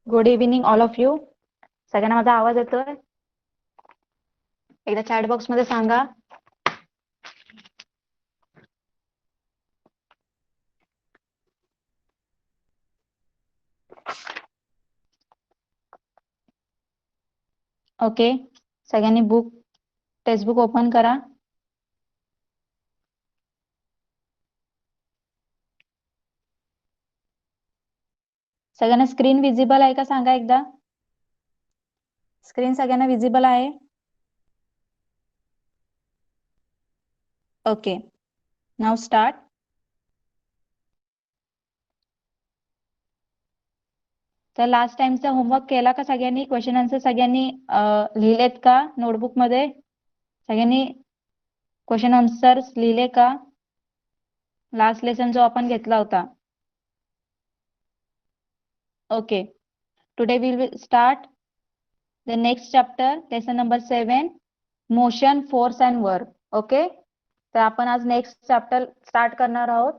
Good evening all of you. सगळ्यांना माझा आवाज येतोय? एकदा चॅट बॉक्स मध्ये सांगा. ओके, सगळ्यांनी टेक्स्टबुक ओपन करा. सगळ्यांना स्क्रीन विजिबल आहे का सांगा एकदा. स्क्रीन सगळ्यांना विजिबल आहे? ओके, नाव स्टार्ट. तर लास्ट टाइमचा होमवर्क केला का सगळ्यांनी? क्वेश्चन आन्सर सगळ्यांनी लिहिलेत का नोटबुक मध्ये? सगळ्यांनी क्वेश्चन आन्सर लिहिले का? लास्ट लेसन जो आपण घेतला होता. Okay, today we will start the next chapter, lesson number 7, motion, force and work. Okay, तर आपण आज नेक्स्ट चॅप्टर स्टार्ट करणार आहोत.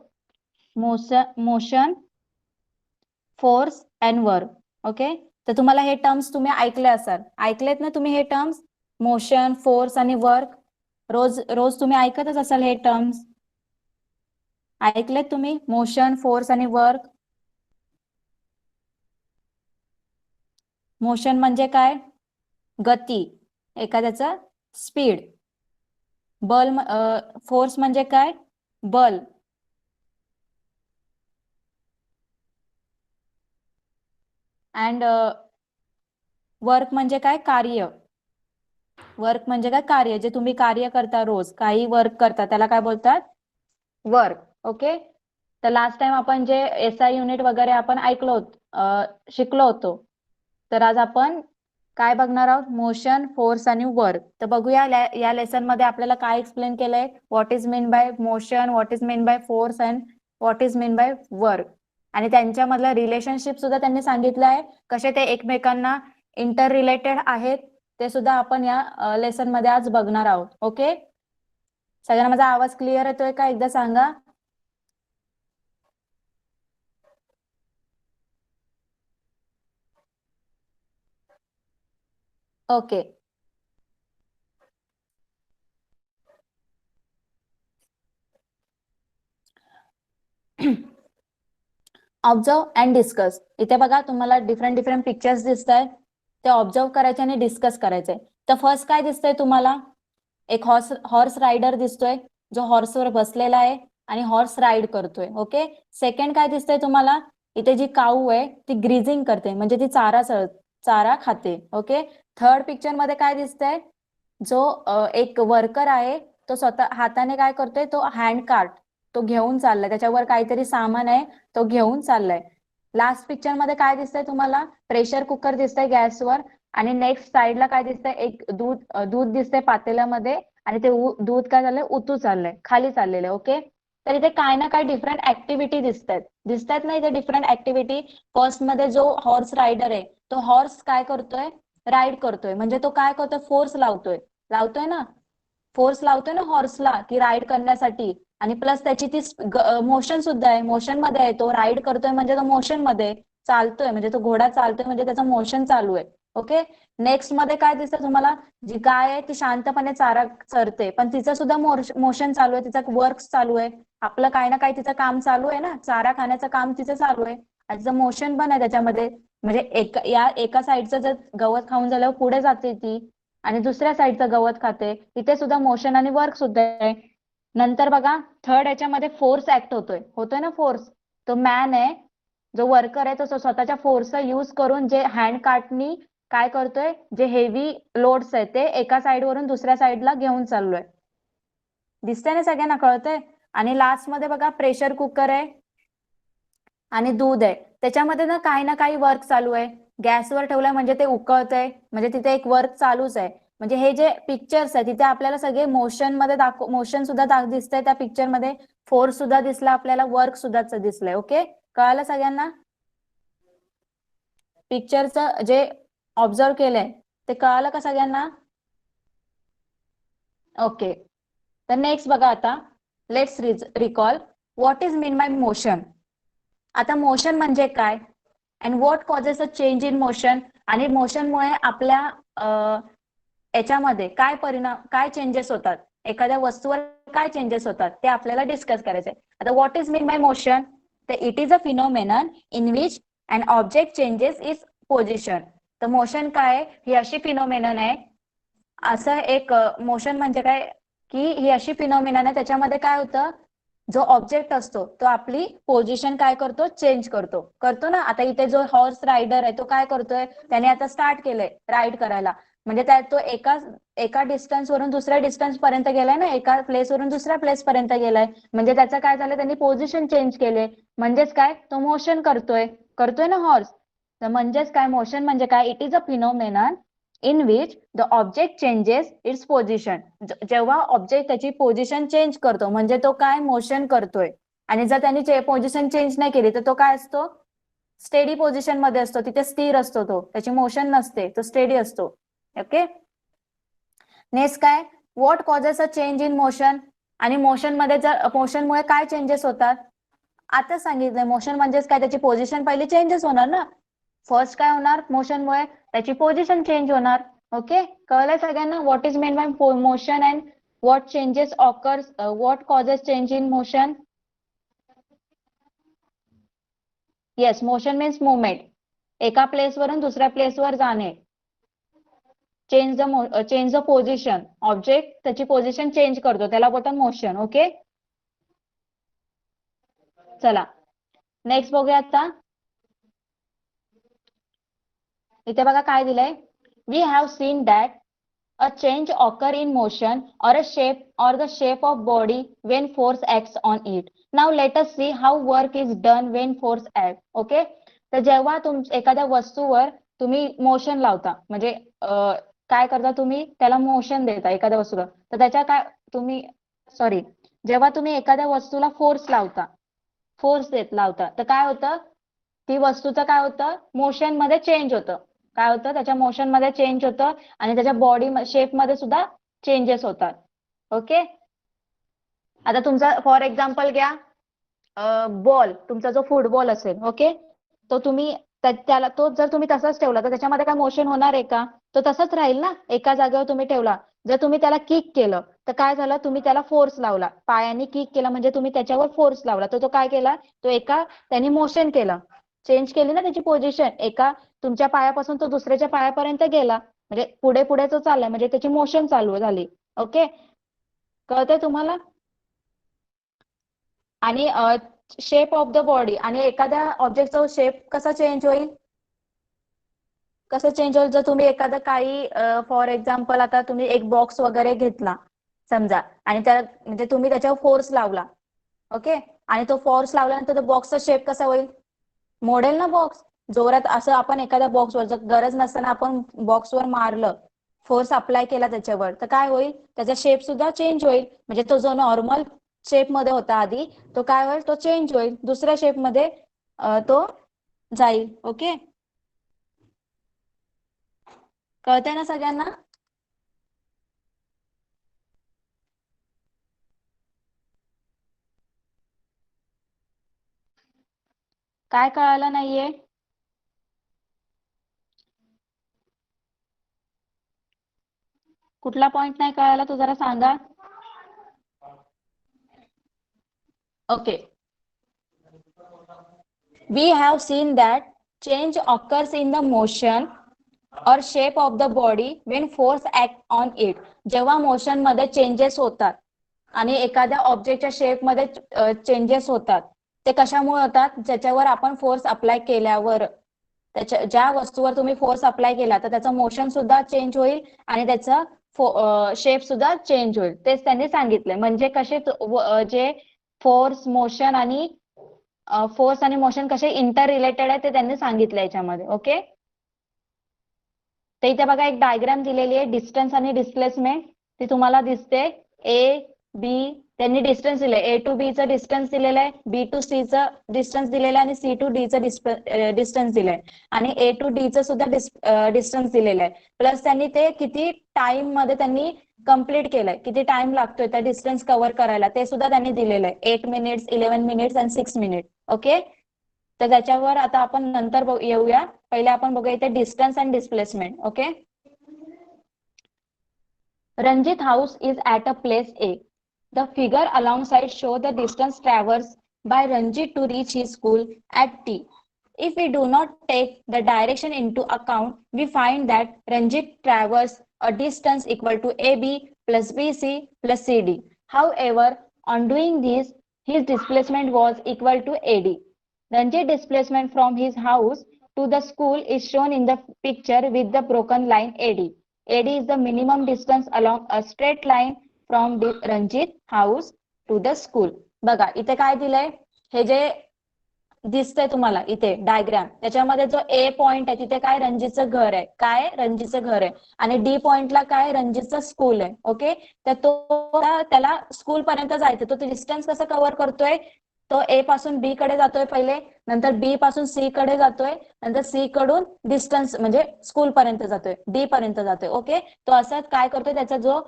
Motion, force and work. Okay, तर तुम्हाला हे टर्म्स तुम्ही ऐकले असाल, ऐकलेत ना तुम्ही हे टर्म्स? मोशन, फोर्स आणि वर्क रोज रोज तुम्ही ऐकतच असाल हे टर्म्स. ऐकलेत तुम्ही मोशन, फोर्स आणि वर्क? मोशन म्हणजे काय? गती, एखाद्याचा स्पीड. फोर्स म्हणजे काय? बल. अँड वर्क म्हणजे काय? कार्य. वर्क म्हणजे काय? कार्य. जे तुम्ही कार्य करता, रोज काही वर्क करता, त्याला काय बोलतात? वर्क. ओके, तर लास्ट टाइम आपण जे SI युनिट वगैरे आपण शिकलो होतो. तर आज आपण काय बघणार आहोत? मोशन, फोर्स आणि वर्क. तर बघूया या लेसन मध्ये आपल्याला काय एक्सप्लेन केलंय. What is mean by motion, what is mean by force and what is mean by work. आणि त्यांच्यामधलं रिलेशनशिप सुद्धा त्यांनी सांगितलं आहे, कसे ते एकमेकांना इंटर रिलेटेड आहेत ते सुद्धा आपण या लेसन मध्ये आज बघणार आहोत. ओके, सगळ्यांना माझा आवाज क्लिअर येतोय का एकदा सांगा. Okay, observe and discuss. इथे बघा तुम्हाला डिफरंट पिक्चर्स दिसत आहेत, ते ऑब्झर्व करायचे आणि डिस्कस करायचे. तर फर्स्ट काय दिसतंय तुम्हाला? एक हॉर्स रायडर दिसतोय, जो हॉर्सवर बसलेला आहे आणि हॉर्स राईड करतोय. ओके, सेकंड काय दिसतंय तुम्हाला? इथे जी काऊ आहे ती ग्रीजिंग करते, म्हणजे ती चारा खाते. ओके, थर्ड पिक्चर मध्ये काय दिसतंय? जो एक वर्कर आहे तो स्वतः हाताने काय करतोय? तो हँड कार्ट तो घेऊन चाललाय, त्याच्यावर काहीतरी सामान आहे तो घेऊन चाललाय. लास्ट पिक्चर मध्ये काय दिसतंय तुम्हाला? प्रेशर कुकर दिसतंय गॅसवर, आणि नेक्स्ट साइडला काय दिसतंय? एक दूध दिसतंय पातेल्यामध्ये, आणि ते दूध काय झालंय? उतू चाललंय, खाली चाललेलं. ओके, तर इथे काय ना काय डिफरंट ऍक्टिव्हिटी दिसतायत ना इथे डिफरंट ऍक्टिव्हिटी. फर्स्ट मध्ये जो हॉर्स रायडर आहे तो हॉर्स काय करतोय? राईड करतोय, म्हणजे तो काय करतोय? फोर्स लावतोय ना, फोर्स लावतोय ना हॉर्सला की राईड करण्यासाठी. आणि प्लस त्याची ती मोशन सुद्धा आहे, मोशन मध्ये आहे. तो राईड करतोय म्हणजे तो मोशन मध्ये चालतोय, म्हणजे तो घोडा चालतोय म्हणजे त्याचं मोशन चालू आहे. ओके, नेक्स्ट मध्ये काय दिसतं तुम्हाला? जी गाय आहे ती शांतपणे चारा चरते, पण तिचं सुद्धा मोशन चालू आहे, तिचं वर्क चालू आहे. आपलं काही ना काही तिचं काम चालू आहे ना, चारा खाण्याचं काम तिचं चालू आहे, आणि तिचं मोशन पण आहे त्याच्यामध्ये. म्हणजे एका साईडचं जर गवत खाऊन झाल्यावर पुढे जाते ती, आणि दुसऱ्या साईडचं गवत खाते, इथे सुद्धा मोशन आणि वर्क सुद्धा आहे. नंतर बघा थर्ड याच्यामध्ये फोर्स ऍक्ट होतोय ना फोर्स. तो मॅन आहे, जो वर्कर आहे, तो स्वतःच्या फोर्सचा यूज करून जे हँड कार्टनी काय करतोय? जे हेवी लोड्स आहे ते एका साईडवरून दुसऱ्या साईडला घेऊन चाललोय. दिसतंय ना सगळ्यांना? कळतंय? आणि लास्ट मध्ये बघा प्रेशर कुकर आहे आणि दूध आहे, त्याच्यामध्ये ना काही वर्क चालू आहे. गॅसवर ठेवलंय म्हणजे ते उकळतंय, म्हणजे तिथे एक वर्क चालूच आहे. म्हणजे हे जे पिक्चर्स आहे तिथे आपल्याला सगळे मोशन मध्ये मोशन सुद्धा दिसतंय त्या पिक्चर मध्ये. फोर्स सुद्धा दिसला आपल्याला, वर्क सुद्धा दिसलंय. ओके, कळालं सगळ्यांना? पिक्चरचं जे ऑब्झर्व केलंय ते कळालं का सगळ्यांना? ओके, तर नेक्स्ट बघा आता, let's recall what is mean by motion. आता मोशन म्हणजे काय? And what causes a change in motion, आणि मोशनमुळे आपल्या याच्यामध्ये काय परिणाम, काय चेंजेस होतात, एखाद्या वस्तूवर काय चेंजेस होतात ते आपल्याला डिस्कस करायचंय. आता what is mean by motion, तर it is a phenomenon in which an object changes is position. तर मोशन काय, ही अशी फिनोमेनन आहे, असं एक मोशन म्हणजे काय की ही अशी फिनोमेनन आहे, त्याच्यामध्ये काय होतं, जो ऑब्जेक्ट असतो तो आपली पोझिशन काय करतो, चेंज करतो, करतो ना. आता इथे जो हॉर्स रायडर आहे तो काय करतोय, त्याने आता स्टार्ट केलंय राईड करायला, म्हणजे त्यात तो एका डिस्टन्स वरून दुसऱ्या डिस्टन्स पर्यंत गेलाय ना, एका प्लेस वरून दुसऱ्या प्लेस पर्यंत गेलाय, म्हणजे त्याचं काय झालं, त्यांनी पोझिशन चेंज केले, म्हणजेच काय, तो मोशन करतोय, करतोय ना हॉर्स. तर म्हणजेच काय, मोशन म्हणजे काय, it is a phenomenon in which the object changes it's position. जेव्हा ऑब्जेक्ट त्याची पोझिशन चेंज करतो म्हणजे तो काय, मोशन करतोय. आणि जर त्यांनी पोझिशन चेंज नाही केली तर तो काय असतो, स्टेडी पोझिशन मध्ये असतो, तिथे स्थिर असतो, तो त्याची मोशन नसते, तो स्टेडी असतो. ओके. नेक्स्ट काय, what causes a change in motion, आणि मोशन मध्ये जर मोशनमुळे काय चेंजेस होतात, आता सांगितलंय मोशन म्हणजेच काय, त्याची पोझिशन पहिली चेंजेस होणार ना. फर्स्ट काय होणार, मोशनमुळे त्याची पोझिशन चेंज होणार. ओके, कळलंय सगळ्यांना what is main bye motion and what changes occurs, what causes change in motion. Yes, motion means movement, एका प्लेस वरून दुसऱ्या प्लेसवर जाणे. चेंज द पोझिशन, ऑब्जेक्ट त्याची पोझिशन चेंज करतो, त्याला बोलतात मोशन. ओके, चला नेक्स्ट बघूया. आता इथे बघा काय दिलंय, we have seen that a change occur in motion or a shape or the shape of body when force acts on it. Now let us see how work is done when force acts. Okay, तर जेव्हा एखाद्या वस्तूवर तुम्ही motion लावता, म्हणजे काय करता, तुम्ही त्याला मोशन देता एखाद्या वस्तूला, तर त्याच्या काय तुम्ही सॉरी जेव्हा तुम्ही एखाद्या वस्तूला फोर्स लावता, फोर्स लावता, तर काय होतं, ती वस्तूचं काय होतं, मोशन मध्ये चेंज होतं, काय होतं, त्याच्या मोशन मध्ये चेंज होतं, आणि त्याच्या बॉडी शेप मध्ये सुद्धा चेंजेस होतात. ओके, आता तुमचा फॉर एक्झाम्पल घ्या, बॉल, तुमचा जो फुटबॉल असेल, ओके, तो तुम्ही त्याला तो जर तुम्ही तसाच ठेवला तर त्याच्यामध्ये काय मोशन होणार आहे का, तो तसाच राहील ना, एका जागेवर तुम्ही ठेवला. जर तुम्ही त्याला किक केलं तर काय झालं, तुम्ही त्याला फोर्स लावला, पायाने किक केला म्हणजे तुम्ही त्याच्यावर फोर्स लावला, तर तो काय केला, तो त्यांनी मोशन केलं, चेंज केली ना त्याची पोझिशन, एका तुमच्या पायापासून तो दुसऱ्याच्या पायापर्यंत गेला, म्हणजे पुढे पुढे तो चाललाय, म्हणजे त्याची मोशन चालू झाली. ओके, कळतंय तुम्हाला. आणि शेप ऑफ द बॉडी, आणि एखाद्या ऑब्जेक्टचा शेप कसा चेंज होईल, कसं चेंज होईल, जर तुम्ही एखादं काही फॉर एक्झाम्पल आता तुम्ही एक बॉक्स वगैरे घेतला समजा, आणि त्या म्हणजे तुम्ही त्याच्यावर फोर्स लावला, ओके, आणि तो फोर्स लावल्यानंतर बॉक्सचा शेप कसा होईल, मोडेल ना बॉक्स, जोरात असं आपण एखाद्या बॉक्सवर जर गरज नसताना आपण बॉक्सवर मारलं, फोर्स अप्लाय केला त्याच्यावर, तर काय होईल, त्याचा शेप सुद्धा चेंज होईल, म्हणजे तो जो नॉर्मल शेप मध्ये होता आधी, तो काय होईल, तो चेंज होईल, दुसऱ्या शेप मध्ये तो जाईल. ओके, कळतंय ना सगळ्यांना. काय कळालं नाहीये, कुठला पॉइंट नाही कळाला तो जरा सांगा. Okay, we have seen that change occurs in the motion or shape of the body when force act on it. जेव्हा मोशन मध्ये चेंजेस होतात आणि एखाद्या ऑब्जेक्टच्या शेप मध्ये चेंजेस होतात, ते कशामुळे होतात, ज्याच्यावर आपण फोर्स अप्लाय केल्यावर, त्याच्या ज्या वस्तूवर तुम्ही फोर्स अप्लाय केला तर त्याचं मोशन सुद्धा चेंज होईल आणि त्याचं शेप सुद्धा चेंज होईल, तेच त्यांनी सांगितलंय. म्हणजे कसे जे फोर्स आणि मोशन कसे इंटर रिलेटेड आहे ते त्यांनी सांगितलं याच्यामध्ये. ओके, तर इथे बघा एक डायग्राम दिलेली आहे, डिस्टन्स आणि डिस्प्लेसमेंट, ती तुम्हाला दिसते. ए बी त्यांनी डिस्टन्स दिले, ए टू बी चं डिस्टन्स दिलेलं आहे, बी टू सी चं डिस्टन्स दिलेलं आहे, आणि सी टू डी चं डिस्टन्स दिलंय, आणि ए टू डी चं सुद्धा डिस्टन्स दिलेलं आहे. प्लस त्यांनी ते किती टाइम मध्ये त्यांनी कम्प्लीट केलंय, किती टाइम लागतोय त्या डिस्टन्स कव्हर करायला, ते सुद्धा त्यांनी दिलेलं आहे, 8 मिनिट्स, 11 मिनिट्स आणि 6 मिनिट. ओके, तर त्याच्यावर आता आपण नंतर येऊया. पहिले आपण बघूया इथे distance and displacement. Okay. Ranjit house is at a place A. The figure alongside show the distance traversed by Ranjit to reach his school at T. If we do not take the direction into account, we find that Ranjit traversed a distance equal to AB plus BC plus CD. However, on doing this, his displacement was equal to AD. Ranjit displacement from his house to the school is shown in the picture with the broken line AD. AD is the minimum distance along a straight line from Ranjit house to the school. बघा इथे काय दिलंय, हे जे दिसतंय तुम्हाला इथे diagram, त्याच्यामध्ये जो ए पॉइंट आहे तिथे काय रणजितचं घर आहे, काय रणजितचं घर आहे, आणि डी पॉइंटला काय रणजितचं स्कूल आहे. ओके. तर तो त्याला स्कूल पर्यंत जायचं, तो डिस्टन्स कसं कव्हर करतोय, तो ए पासून बी कडे जातोय पहिले, नंतर बी पासून सी कडे जातोय, नंतर सी कडून डिस्टन्स म्हणजे स्कूल पर्यंत जातोय, डी पर्यंत जातोय. ओके. तो असं काय करतोय, त्याचा जो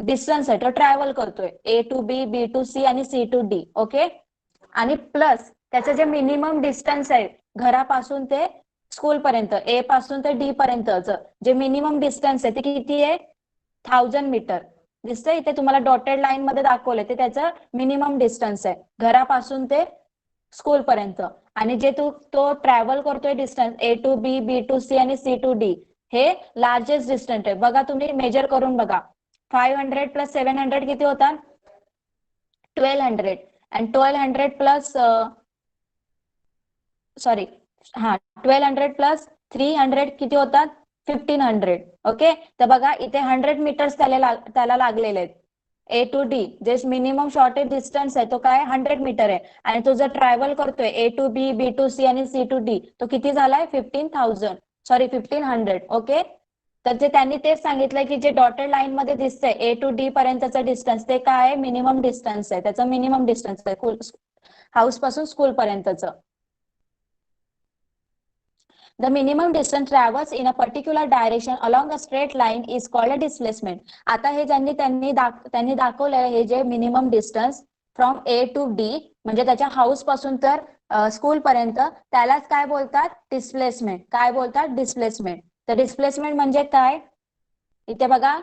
डिस्टन्स आहे तो ट्रॅव्हल करतोय A to B, B to C आणि सी टू डी. ओके. आणि प्लस त्याचं जे मिनिमम डिस्टन्स आहे घरापासून ते स्कूल पर्यंत, ए पासून ते डी पर्यंतच जे मिनिमम डिस्टन्स आहे ते किती आहे, 1000 मीटर. दिसतंय इथे तुम्हाला डॉटेड लाईन मध्ये दाखवलंय, ते त्याचं मिनिमम डिस्टन्स आहे घरापासून ते स्कूल पर्यंत. आणि जे तो ट्रॅव्हल करतोय distance A to B, B to C आणि सी टू डी, हे लार्जेस्ट डिस्टन्स आहे. बघा तुम्ही मेजर करून बघा, 500 प्लस 700 किती होतात, 1200. आणि 1200 प्लस 1200 प्लस 300 किती होतात, 1500. ओके. तर बघा इथे 100 मीटर्स त्याला लागलेले आहेत. ए टू डी जे मिनिमम शॉर्टेज डिस्टन्स आहे तो काय 100 मीटर आहे, आणि तो जर ट्रॅव्हल करतोय A to B, B to C आणि सी टू डी, तो किती झालाय 1500. ओके. तर जे त्यांनी तेच सांगितलंय की जे डॉटेड लाईन मध्ये दिसतंय ए टू डी पर्यंतचं डिस्टन्स, ते काय मिनिमम डिस्टन्स आहे, त्याचं मिनिमम डिस्टन्स आहे हाऊस पासून school पर्यंतचं. The minimum distance traversed in a particular direction along a straight line is called a displacement. आता हे त्यांनी दाखवलंय, हे जे minimum distance from A to D म्हणजे त्याच्या हाऊस पासून तर स्कूल पर्यंत, त्यालाच काय बोलतात, डिस्प्लेसमेंट. काय बोलतात, डिस्प्लेसमेंट. तर डिस्प्लेसमेंट म्हणजे काय, इथे बघा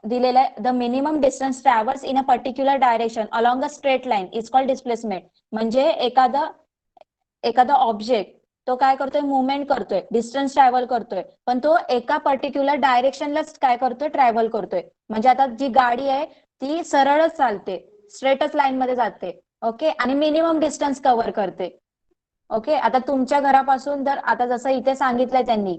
दिलेलं आहे, the minimum distance traverse in a particular direction along a straight line is called displacement. म्हणजे एखादा ऑब्जेक्ट तो काय करतोय, मुवमेंट करतोय, डिस्टन्स ट्रॅव्हल करतोय, पण तो एका पर्टिक्युलर डायरेक्शनलाच काय करतोय, ट्रॅव्हल करतोय. म्हणजे आता जी गाडी आहे ती सरळच चालते, स्ट्रेटच लाईन मध्ये जाते. ओके. आणि मिनिमम डिस्टन्स कव्हर करते. ओके. आता तुमच्या घरापासून जर आता जसं इथे सांगितलंय त्यांनी,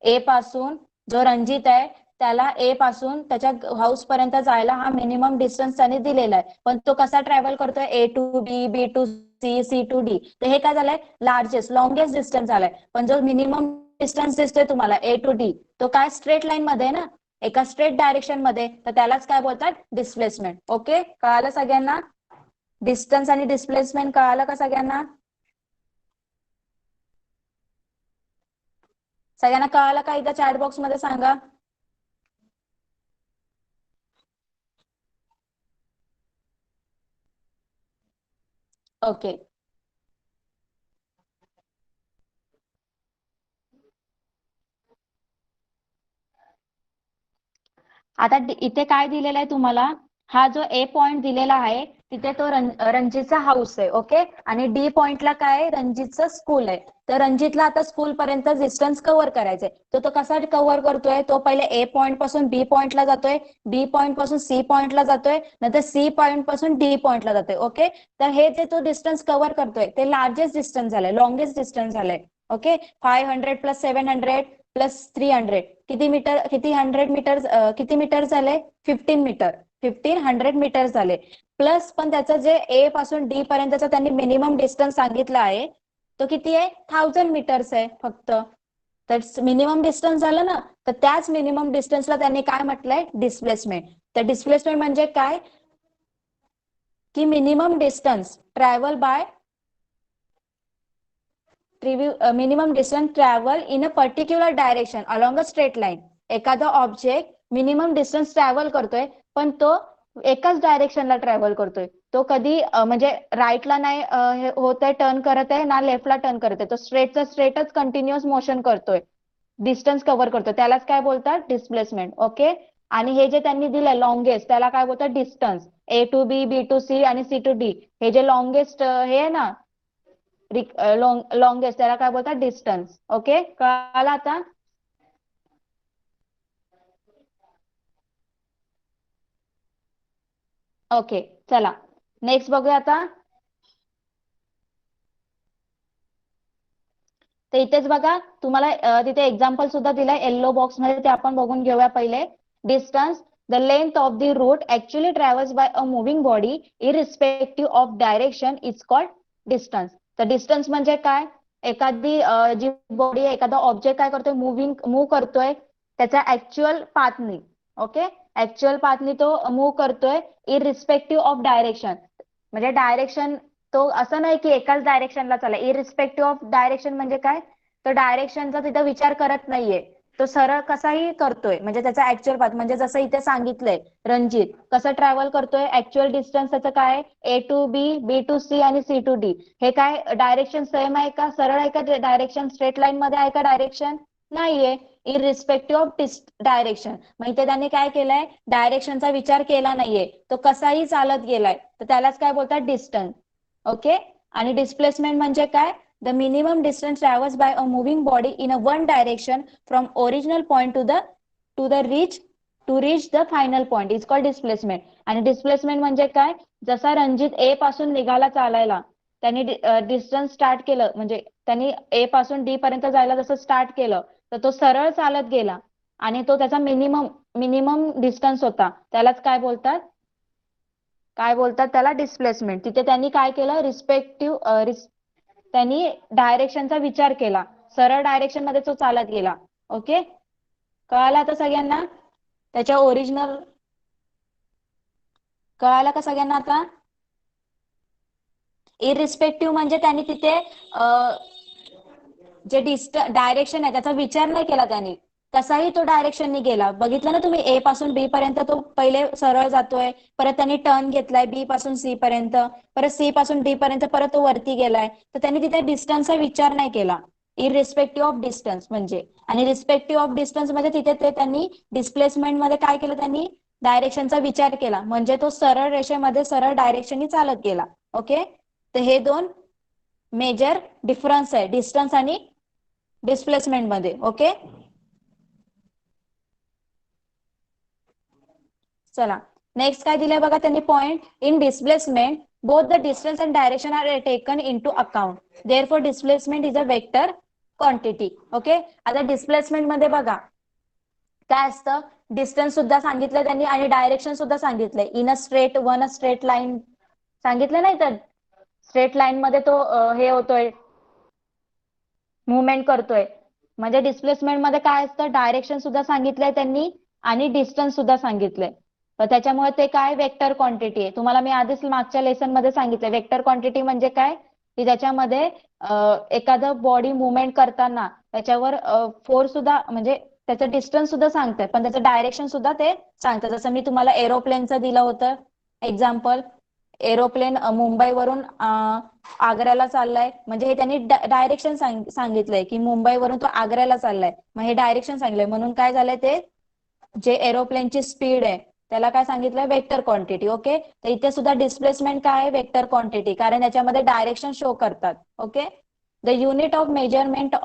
ए पासून जो रणजित आहे त्याला ए पासून त्याच्या हाऊस पर्यंत जायला हा मिनिमम डिस्टन्स त्याने दिलेला आहे, पण तो कसा ट्रॅव्हल करतोय, A to B, B to C, C to D. तर हे काय झालंय, लार्जेस्ट लॉंगेस्ट डिस्टन्स झालाय. पण जो मिनिमम डिस्टन्स दिसतोय तुम्हाला ए टू डी, तो काय स्ट्रेट लाईन मध्ये ना, एका स्ट्रेट डायरेक्शन मध्ये, तर त्यालाच काय बोलतात, डिस्प्लेसमेंट. ओके. कळालं सगळ्यांना, डिस्टन्स आणि डिस्प्लेसमेंट कळालं का सगळ्यांना, सगळ्यांना कळालं का, एकदा चॅट बॉक्स मध्ये सांगा. ओके. आता इथे काय दिलेलं आहे तुम्हाला, हा जो ए पॉइंट दिलेला आहे तिथे तो रणजितचा हाऊस आहे. ओके. आणि डी पॉइंटला काय, रणजितचं स्कूल आहे. तर रणजितला आता स्कूल पर्यंत डिस्टन्स कव्हर करायचंय, तर तो कसा कव्हर करतोय, तो पहिले ए पॉइंट पासून बी पॉइंटला जातोय, बी पॉइंट पासून सी पॉइंटला जातोय, नंतर सी पॉइंट पासून डी पॉइंटला जातोय. ओके. तर हे जे तो डिस्टन्स कव्हर करतोय ते लार्जेस्ट डिस्टन्स झालंय, लॉंगेस्ट डिस्टन्स झालंय. ओके. 500 प्लस 700 प्लस 300 किती मीटर, किती 100 मीटर, किती मीटर झाले, 15 मीटर, 1500 मीटर झाले. प्लस पण त्याचं जे ए पासून डी पर्यंतचा त्यांनी मिनिमम डिस्टन्स सांगितला आहे तो किती आहे, 1000 मीटर्स आहे फक्त. तर मिनिमम डिस्टन्स झालं ना, तर त्याच मिनिमम डिस्टन्सला त्यांनी काय म्हटलंय, डिस्प्लेसमेंट. तर डिस्प्लेसमेंट म्हणजे काय, की minimum distance travel by minimum distance travel in a particular direction along a straight line. एखादा ऑब्जेक्ट मिनिमम डिस्टन्स ट्रॅव्हल करतोय पण तो एकाच डायरेक्शनला ट्रॅव्हल करतोय तो, कधी म्हणजे राईटला नाही हे होत आहे, टर्न करत आहे ना लेफ्टला टर्न करत आहे, तो स्ट्रेटचा स्ट्रेटच कंटिन्युअस मोशन करतोय, डिस्टन्स कव्हर करतो, त्यालाच काय बोलतात डिस्प्लेसमेंट. ओके. आणि हे जे त्यांनी दिलंय लॉंगेस्ट त्याला काय बोलतात distance. A to B, B to C आणि सी टू डी, हे जे लॉंगेस्ट हे आहे ना लॉंगेस्ट, त्याला काय बोलतात डिस्टन्स. ओके, कळालं आता. ओके, चला नेक्स्ट बघूया आता. तर इथेच बघा तुम्हाला तिथे एक्झाम्पल सुद्धा दिलंय येल्लो बॉक्स मध्ये, ते आपण बघून घेऊया पहिले. Distance, the length of the route actually travels by a moving body irrespective of direction is called distance. तर डिस्टन्स म्हणजे काय, एखादी जी बॉडी एखादा ऑब्जेक्ट काय करतोय, मूव्ह करतोय त्याच्या ऍक्च्युअल पाथनी. ओके, ऍक्च्युअल पाथनी तो मूव्ह करतोय इरिस्पेक्टिव्ह ऑफ डायरेक्शन, म्हणजे डायरेक्शन तो असं नाही की एकाच डायरेक्शनला चालला. इरिस्पेक्टिव्ह ऑफ डायरेक्शन म्हणजे काय, तो डायरेक्शनचा तिथं विचार करत नाहीये, तो सरळ कसाही करतोय, म्हणजे त्याचा ऍक्च्युअल पाथ, म्हणजे जसं इथे सांगितलंय रणजित कसं ट्रॅव्हल करतोय, ऍक्च्युअल डिस्टन्स त्याचं काय, A to B, B to C आणि सी टू डी. हे काय डायरेक्शन सेम आहे का, सरळ आहे का डायरेक्शन, स्ट्रेट लाईन मध्ये आहे का डायरेक्शन, नाहीये, इरिस्पेक्टिव्ह ऑफ डायरेक्शन. मग इथे त्यांनी काय केलंय, डायरेक्शनचा विचार केला नाहीये, तो कसाही चालत गेलाय, तर त्यालाच काय बोलतात डिस्टन्स. ओके. आणि डिस्प्लेसमेंट म्हणजे काय, the minimum distance travels by a moving body in a one direction from original point to reach the final point is called displacement. आणि डिस्प्लेसमेंट म्हणजे काय, जसा रणजित ए पासून निघाला चालायला, त्यांनी डिस्टन्स स्टार्ट केलं, म्हणजे त्यांनी ए पासून डी पर्यंत जायला जसं स्टार्ट केलं, तर तो सरळ चालत गेला आणि तो त्याचा मिनिमम मिनिमम डिस्टन्स होता, त्यालाच काय बोलतात, काय बोलतात त्याला डिस्प्लेसमेंट. तिथे त्यांनी काय केलं, त्यांनी डायरेक्शनचा विचार केला, सरळ डायरेक्शन मध्ये तो चालत गेला. ओके, कळाला आता सगळ्यांना, त्याच्या ओरिजिनल कळाला का सगळ्यांना आता. इरिस्पेक्टिव्ह म्हणजे त्यांनी तिथे जे डायरेक्शन आहे त्याचा विचार नाही केला त्यांनी, कसाही तो डायरेक्शननी गेला. बघितलं ना तुम्ही, ए पासून बी पर्यंत तो पहिले सरळ जातोय, परत त्यांनी टर्न घेतलाय बी पासून सी पर्यंत, परत सी पासून डी पर्यंत परत तो वरती गेलाय, तर त्यांनी तिथे डिस्टन्सचा विचार नाही केला, इरिस्पेक्टिव्ह ऑफ डिस्टन्स म्हणजे. आणि रिस्पेक्टिव्ह ऑफ डिस्टन्स मध्ये तिथे ते त्यांनी डिस्प्लेसमेंट मध्ये काय केलं, त्यांनी डायरेक्शनचा विचार केला, म्हणजे तो सरळ रेषेमध्ये सरळ डायरेक्शननी चालत गेला. ओके, तर हे दोन मेजर डिफरन्स आहे डिस्टन्स आणि डिस्प्लेसमेंट मध्ये. ओके, चला नेक्स्ट काय दिलंय बघा त्यांनी point, in displacement both the distance and direction are taken into account, therefore displacement is a vector quantity. Okay, आता डिस्प्लेसमेंट मध्ये बघा काय असतं, डिस्टन्स सुद्धा सांगितलंय त्यांनी आणि डायरेक्शन सुद्धा सांगितलंय, in a straight one a straight line सांगितलं नाही, तर स्ट्रेट लाईन मध्ये तो हे होतोय, मुवमेंट करतोय. म्हणजे डिस्प्लेसमेंट मध्ये काय असतं, डायरेक्शन सुद्धा सांगितलंय त्यांनी आणि डिस्टन्स सुद्धा सांगितलंय, तर त्याच्यामुळे ते काय वेक्टर क्वांटिटी आहे. तुम्हाला मी आधीच मागच्या लेसन मध्ये सांगितलंय वेक्टर क्वांटिटी म्हणजे काय, की त्याच्यामध्ये एखादं बॉडी मुवमेंट करताना त्याच्यावर फोर्स सुद्धा, म्हणजे त्याचं डिस्टन्स सुद्धा सांगतात पण त्याचं डायरेक्शन सुद्धा ते सांगतात. जसं मी तुम्हाला एरोप्लेनचं दिलं होतं एक्झाम्पल, एरोप्लेन मुंबईवरून आग्र्याला चाललाय, म्हणजे हे त्यांनी डायरेक्शन सांगितलंय की मुंबईवरून तो आग्र्याला चाललाय, मग हे डायरेक्शन सांगितलंय, म्हणून काय झालंय, ते जे एरोप्लेनची स्पीड आहे त्याला काय सांगितलंय वेक्टर क्वांटिटी. ओके, तर इथे सुद्धा डिस्प्लेसमेंट काय आहे वेक्टर क्वांटिटी, कारण याच्यामध्ये डायरेक्शन शो करतात. Okay, the unit of measurement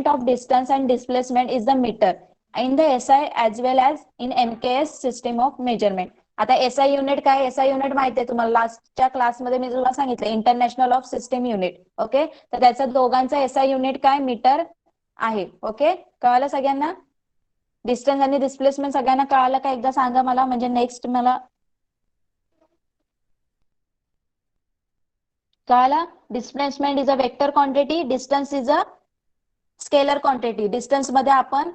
of distance and displacement is the meter in the SI as well as in MKS system of measurement. आता SI unit काय, एसआय युनिट माहिती आहे तुम्हाला, लास्टच्या क्लासमध्ये मी तुम्हाला सांगितलं international of system unit. Okay, तर त्याचं दोघांचं एसआय युनिट काय मीटर आहे. ओके, कळालं सगळ्यांना, डिस्टन्स आणि डिस्प्लेसमेंट सगळ्यांना कळालं का, एकदा सांगा मला, म्हणजे नेक्स्ट मला कळालं. Displacement is a vector quantity, distance is a scalar quantity. Distance मध्ये आपण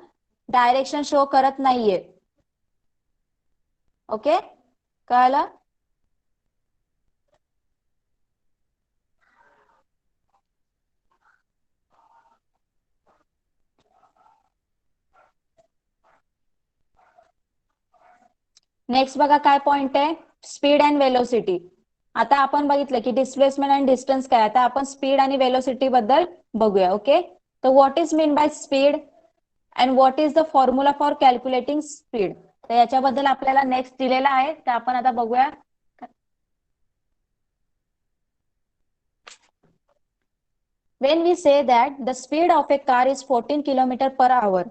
डायरेक्शन शो करत नाहीये. ओके, कळालं. नेक्स्ट बघा काय पॉइंट आहे, स्पीड अँड वेलोसिटी. आता आपण बघितलं की डिस्प्लेसमेंट आणि डिस्टन्स काय, आता आपण स्पीड आणि वेलोसिटी बद्दल बघूया. ओके, तर what is mean by speed and what is the formula for calculating speed. तर याच्याबद्दल आपल्याला नेक्स्ट दिलेला आहे, तर आपण आता बघूया. When we say that the speed of a car is 14 km per hour,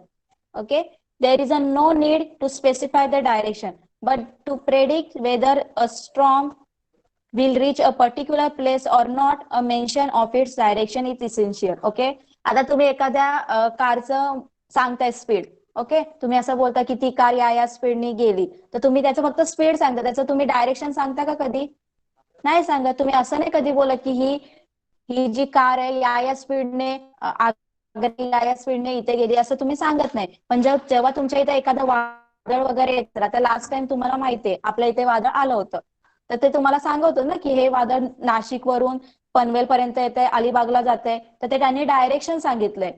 okay, there is no need to specify the direction, but to predict whether a storm will reach a particular place or not, a mention of its direction is essential. Okay, आता तुम्ही एखाद्या कारचं सांगताय speed. Okay, तुम्ही असं बोलता की ती कार या स्पीडने गेली, तर तुम्ही त्याचं फक्त स्पीड सांगता, त्याचं तुम्ही डायरेक्शन सांगता का कधी? नाही सांगत. तुम्ही असं नाही कधी बोलत की ही जी कार आहे या स्पीडने या स्पीडने इथे गेली, असं तुम्ही सांगत नाही. पण जेव्हा तुमच्या इथे एखादं वादळ वगैरे येतं, आता लास्ट टाइम तुम्हाला माहितीये आपल्या इथे वादळ आलं होतं, तर ते तुम्हाला सांगवतं ना की हे वादळ नाशिक वरून पनवेल पर्यंत येते, अलिबागला जाते, तर ते त्यांनी डायरेक्शन सांगितलंय.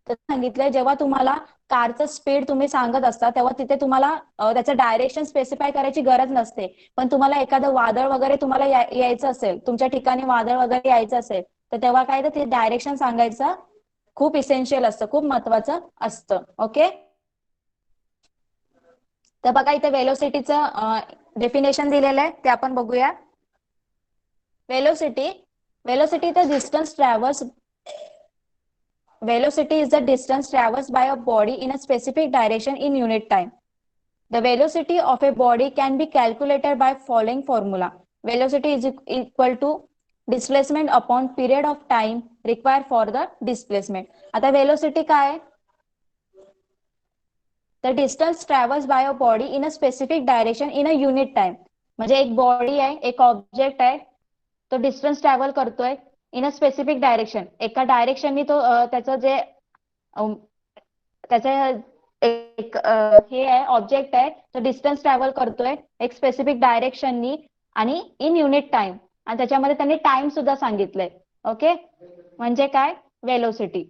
तर सांगितलंय जेव्हा तुम्हाला कारचं स्पीड तुम्ही सांगत असता, तेव्हा तिथे तुम्हाला त्याचं डायरेक्शन स्पेसिफाय करायची गरज नसते. पण तुम्हाला एखादं वादळ वगैरे तुम्हाला यायचं असेल, तुमच्या ठिकाणी वादळ वगैरे यायचं असेल, तर तेव्हा काय, तर ते डायरेक्शन सांगायचं खूप इसेन्शियल असतं, खूप महत्वाचं असतं. ओके, तर बघा इथे वेलोसिटीचं डेफिनेशन दिलेलं आहे, ते आपण बघूया. Velocity velocity the distance travels Velocity is the distance traversed by a body in a specific direction in unit time. The velocity of a body can be calculated by following formula. Velocity is equal to displacement upon period of time required for the displacement. आता velocity काय आहे? The distance traversed by a body in a specific direction in a unit time. म्हणजे एक body आहे, एक object आहे, तो distance travel करतोय इन अ स्पेसिफिक डायरेक्शन, एका डायरेक्शननी तो त्याचं जे त्याचं एक हे आहे, ऑब्जेक्ट आहे, तो डिस्टन्स ट्रॅव्हल करतोय एक स्पेसिफिक डायरेक्शननी आणि इन युनिट टाइम, आणि त्याच्यामध्ये त्यांनी टाइम सुद्धा सांगितलंय. ओके, म्हणजे काय, वेलोसिटी.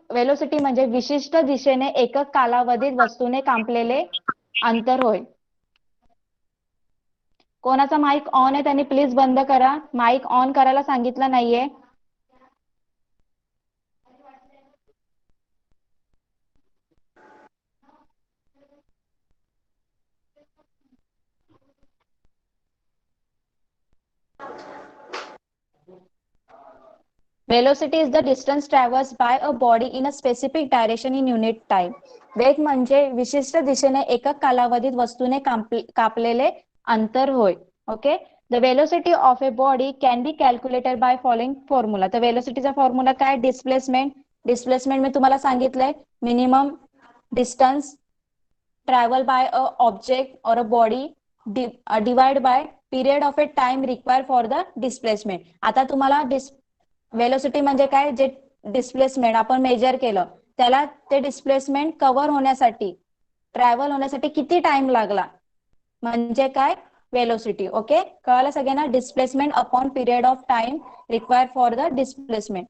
वेलोसिटी म्हणजे विशिष्ट दिशेने एकक कालावधीत वस्तूने कापलेले अंतर होय. कोणाचा माईक ऑन आहे त्यांनी प्लीज बंद करा, माईक ऑन करायला सांगितलं नाहीये. Velocity is the distance traversed by a body in a specific direction in unit time. वेग म्हणजे विशिष्ट दिशेने एकक कालावधीत वस्तूने कापलेले अंतर होय. Okay, the velocity of a body can be calculated by following formula. तर वेलोसिटीचा फॉर्म्युला काय, डिस्प्लेसमेंट मी तुम्हाला सांगितलंय, minimum distance travel by a object or a body divide by period of a time required for the displacement. आता तुम्हाला velocity म्हणजे काय, जे displacement आपण मेजर केलं त्याला ते डिस्प्लेसमेंट कव्हर होण्यासाठी, ट्रॅव्हल होण्यासाठी किती टाइम लागला, म्हणजे काय, वेलोसिटी. ओके, कळालं सगळ्यांना, displacement upon period of time required for the displacement.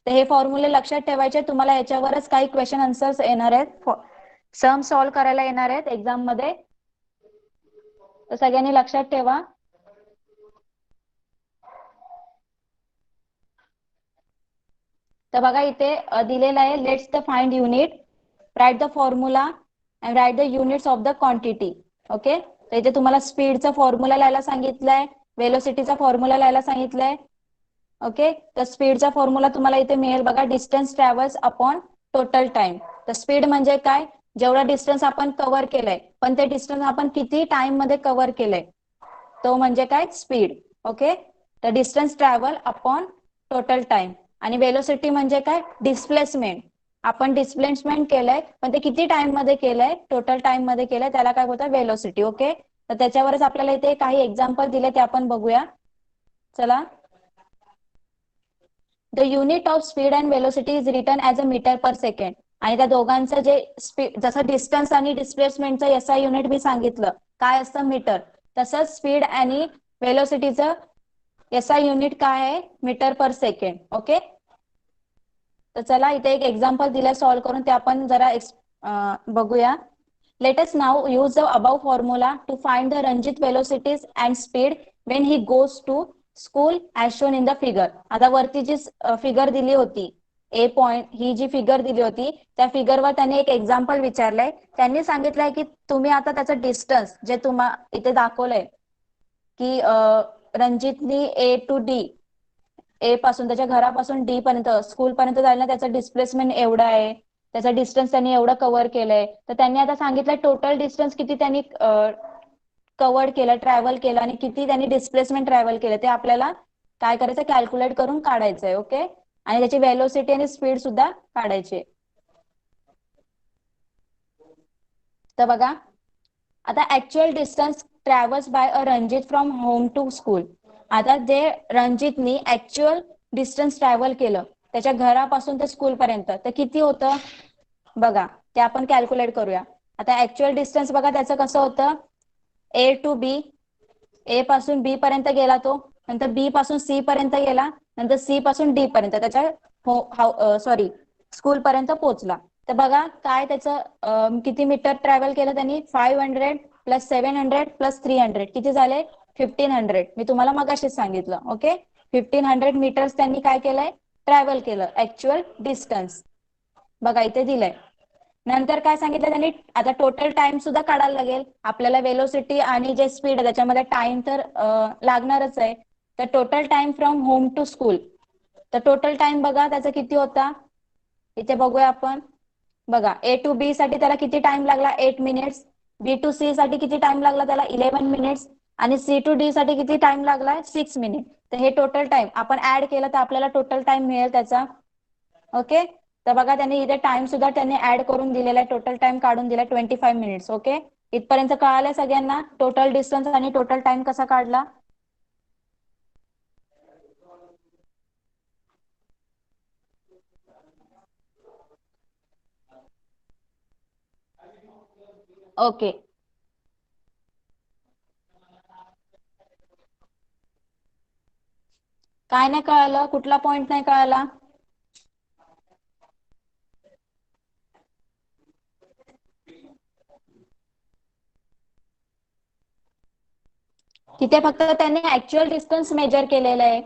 तर हे फॉर्म्युले लक्षात ठेवायचे, तुम्हाला याच्यावरच काही क्वेश्चन आन्सर्स येणार आहेत, सम सॉल्व्ह करायला येणार आहेत एक्झाम मध्ये, तर सगळ्यांनी लक्षात ठेवा. तर बघा इथे दिलेलं आहे, let's the find unit, write the formula and write the units of the quantity. Okay, तर इथे तुम्हाला स्पीडचा फॉर्म्युला लिहायला सांगितलंय, वेलोसिटीचा फॉर्म्युला लिहायला सांगितलंय. ओके, तर स्पीडचा फॉर्म्युला तुम्हाला इथे मिळेल बघा, distance travels upon total time. तर स्पीड म्हणजे काय, जेवढा डिस्टन्स आपण कव्हर केलंय, पण ते डिस्टन्स आपण किती टाइम मध्ये कव्हर केलंय, तो म्हणजे काय, स्पीड. ओके, तर distance travel upon total time. आणि वेलोसिटी म्हणजे काय, डिस्प्लेसमेंट, आपण डिस्प्लेसमेंट केलंय पण ते किती टाइम मध्ये केलंय, टोटल टाइम मध्ये केलंय, त्याला काय बोलतात, वेलोसिटी. ओके, तर त्याच्यावरच आपल्याला इथे काही एक्झाम्पल दिले, ते आपण बघूया. चला, the unit of speed and velocity is written as a metre per second. आणि त्या दोघांचं जे स्पीड, जसं डिस्टन्स आणि डिस्प्लेसमेंटचं एसआय युनिट मी सांगितलं काय असतं, मीटर, तसंच स्पीड आणि वेलोसिटीचं एसआय युनिट काय आहे, मीटर पर सेकंड. ओके, तर चला इथे एक एक्झाम्पल दिलं सॉल्व्ह करून, ते आपण जरा बघूया. Let us now use the above formula to find the Ranjit velocities and speed when he goes to school as shown in the figure. आता वरती जी फिगर दिली होती, ए पॉइंट ही जी फिगर दिली होती त्या फिगरवर त्यांनी एक एक्झाम्पल विचारलंय. त्यांनी सांगितलंय की तुम्ही आता त्याचं डिस्टन्स जे तुम्हाला इथे दाखवलंय की रणजितनी ए टू डी, ए पासून त्याच्या घरापासून डी पर्यंत स्कूल पर्यंत जायला त्याचं डिस्प्लेसमेंट एवढं आहे, त्याचा डिस्टन्स त्यांनी एवढं कव्हर केलंय. तर त्यांनी आता सांगितलंय टोटल डिस्टन्स किती त्यांनी कव्हर केलं, ट्रॅव्हल केलं आणि किती त्यांनी डिस्प्लेसमेंट ट्रॅव्हल केलं ते आपल्याला काय करायचं, कॅल्क्युलेट करून काढायचंय. ओके, आणि त्याची वेलोसिटी आणि स्पीड सुद्धा काढायची. तर बघा आता actual distance travels by a Ranjit from home to school. आता जे रणजितनी ऍक्च्युअल डिस्टन्स ट्रॅव्हल केलं त्याच्या घरापासून ते स्कूल पर्यंत तर किती होतं बघा, ते आपण कॅल्क्युलेट करूया. आता ऍक्च्युअल डिस्टन्स बघा त्याचं कसं होतं, ए टू बी, ए पासून बी पर्यंत गेला तो, नंतर बी पासून सी पर्यंत गेला, नंतर सी पासून डी पर्यंत त्याच्या सॉरी स्कूल पर्यंत पोहोचला. तर बघा काय त्याचं किती मीटर ट्रॅव्हल केलं त्यांनी, 500 प्लस 700 प्लस 300 किती झाले, 1500. मी तुम्हाला मगाशीच सांगितलं. ओके, 1500 मीटर्स त्यांनी काय केलंय, ट्रॅव्हल केलं ऍक्च्युअल डिस्टन्स. बघा इथे दिलंय. नंतर काय सांगितलं त्यांनी, आता टोटल टाइम सुद्धा काढायला लागेल आपल्याला. वेलोसिटी आणि जे स्पीड आहे त्याच्यामध्ये टाइम तर लागणारच आहे. तर total time from home to school, तर टोटल टाइम बघा त्याचा किती होता, इथे बघूया आपण. बघा ए टू बी साठी त्याला किती टाइम लागला, 8 मिनिट्स. बी टू सी साठी किती टाइम लागला त्याला, 11 मिनिट्स. आणि सी टू डी साठी किती टाइम लागलाय, 6 मिनिट. तर हे टोटल टाइम आपण ऍड केलं तर आपल्याला टोटल टाइम मिळेल त्याचा. ओके, तर बघा त्यांनी इथे टाइम सुद्धा त्यांनी ऍड करून दिलेला आहे, टोटल टाइम काढून दिलाय 25 मिनिट्स. ओके, इथपर्यंत कळालं सगळ्यांना टोटल डिस्टन्स आणि टोटल टाइम कसा काढला. ओके, काय नाही कळालं, कुठला पॉइंट नाही कळाला. तिथे फक्त त्यांनी ऍक्च्युअल डिस्टन्स मेजर केलेलं आहे.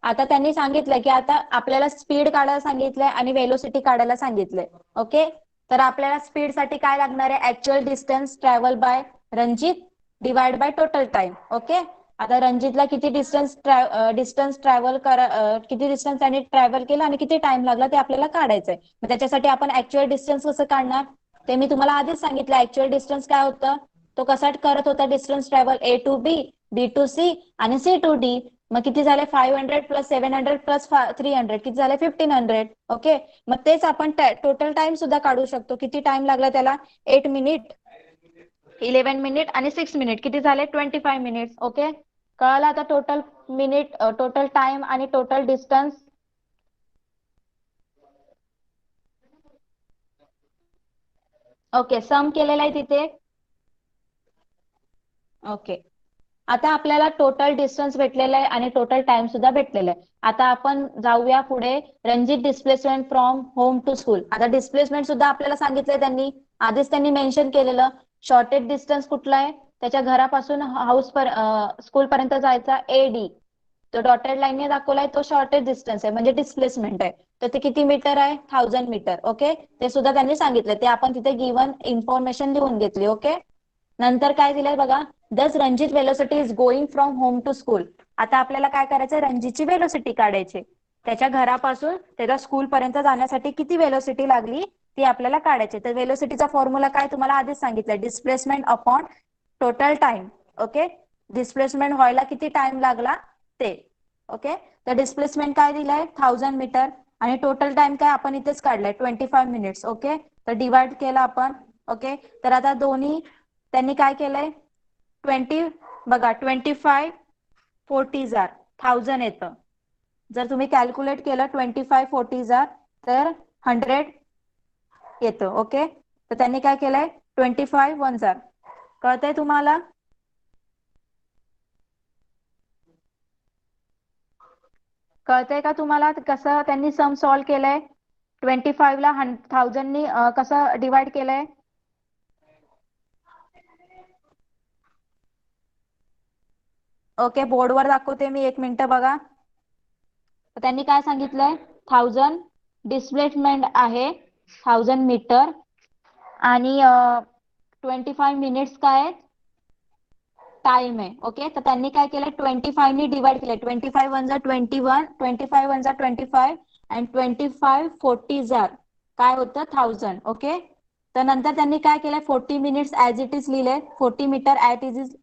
आता त्यांनी सांगितलं की आता आपल्याला स्पीड काढायला सांगितलंय आणि वेलोसिटी काढायला सांगितलंय. ओके, तर आपल्याला स्पीड साठी काय लागणार आहे, actual distance travel by Ranjit divide by total time. Okay, आता रणजितला किती डिस्टन्स ट्रॅव्हल किती डिस्टन्स त्यांनी ट्रॅव्हल केलं आणि किती टाइम लागला ते आपल्याला काढायचंय. मग त्याच्यासाठी आपण ऍक्च्युअल डिस्टन्स कसं काढणार, ते मी तुम्हाला आधीच सांगितलं. ऍक्च्युअल डिस्टन्स काय होतं, तो कसा करत होता distance travel, A to B, B to C आणि सी टू डी. मग किती झाले, 500 प्लस 700 प्लस 300 किती झाले, 1500. ओके, मग तेच आपण टोटल टाइम सुद्धा काढू शकतो. किती टाइम लागला त्याला, 8 मिनिट, 11 मिनिट आणि 6 मिनिट किती झाले, 25 मिनिट्स. ओके, कळालं आता टोटल मिनिट, टोटल टाइम आणि टोटल डिस्टन्स. ओके, सम केलेला आहे तिथे. ओके, आता आपल्याला टोटल डिस्टन्स भेटलेलं आहे आणि टोटल टाइम सुद्धा भेटलेलं आहे. आता आपण जाऊया पुढे, Ranjit displacement from home to school. आता डिस्प्लेसमेंट सुद्धा आपल्याला सांगितलंय त्यांनी, आधीच त्यांनी मेन्शन केलेलं. शॉर्टेज डिस्टन्स कुठला आहे, त्याच्या घरापासून स्कूल पर्यंत जायचा एडी, तो डॉटेड लाईनने दाखवलाय तो शॉर्टेज डिस्टन्स आहे म्हणजे डिस्प्लेसमेंट आहे. तर ते किती मीटर आहे, 1000 मीटर. ओके, ते सुद्धा त्यांनी सांगितलं, ते आपण तिथे गिवन इन्फॉर्मेशन लिहून घेतली. ओके, नंतर काय दिलंय बघा, thus Ranjit velocity is going from home to school. आता आपल्याला काय करायचं, रणजितची वेलोसिटी काढायची. त्याच्या घरापासून त्याच्या स्कूल पर्यंत जाण्यासाठी किती वेलोसिटी लागली ती आपल्याला काढायची. तर वेलोसिटीचा फॉर्म्युला काय तुम्हाला आधीच सांगितलंय, displacement upon total time. Okay, displacement व्हायला किती टाइम लागला ते. ओके, तर डिस्प्लेसमेंट काय दिलंय, 1000 मीटर आणि टोटल टाइम काय आपण इथेच काढलाय, 25 मिनिट्स. ओके, तर डिवाइड केला आपण. ओके, तर आता दोन्ही त्यांनी काय केलंय, 20 बघा, 25 40 जार 1000 येतं. जर तुम्ही कॅल्क्युलेट केलं 25 40 जार तर 100 येतं. ओके, तर त्यांनी काय केलंय, 25 1 जार. कळतंय तुम्हाला, कळतंय का तुम्हाला कसं त्यांनी सम सॉल्व्ह केलंय. 25 ला 1000 नी कसं डिवाइड केलंय? ओके, बोर्डवर दाखवते मी, 1 मिनिट बघा. तर त्यांनी काय सांगितलंय, 1000 डिस्प्लेसमेंट आहे, 1000 मीटर, आणि 25 मिनिट्स काय टाइम आहे. ओके, तर त्यांनी काय केलं, 25 नी डिवाइड केलं. 25 वन जा 21, 25 वन जा 25, आणि 25 40 जार काय होतं 1000. ओके, तर नंतर त्यांनी काय केलंय, 40 मिनिट्स ऍज इट इज लिहिलंय, 40 मीटर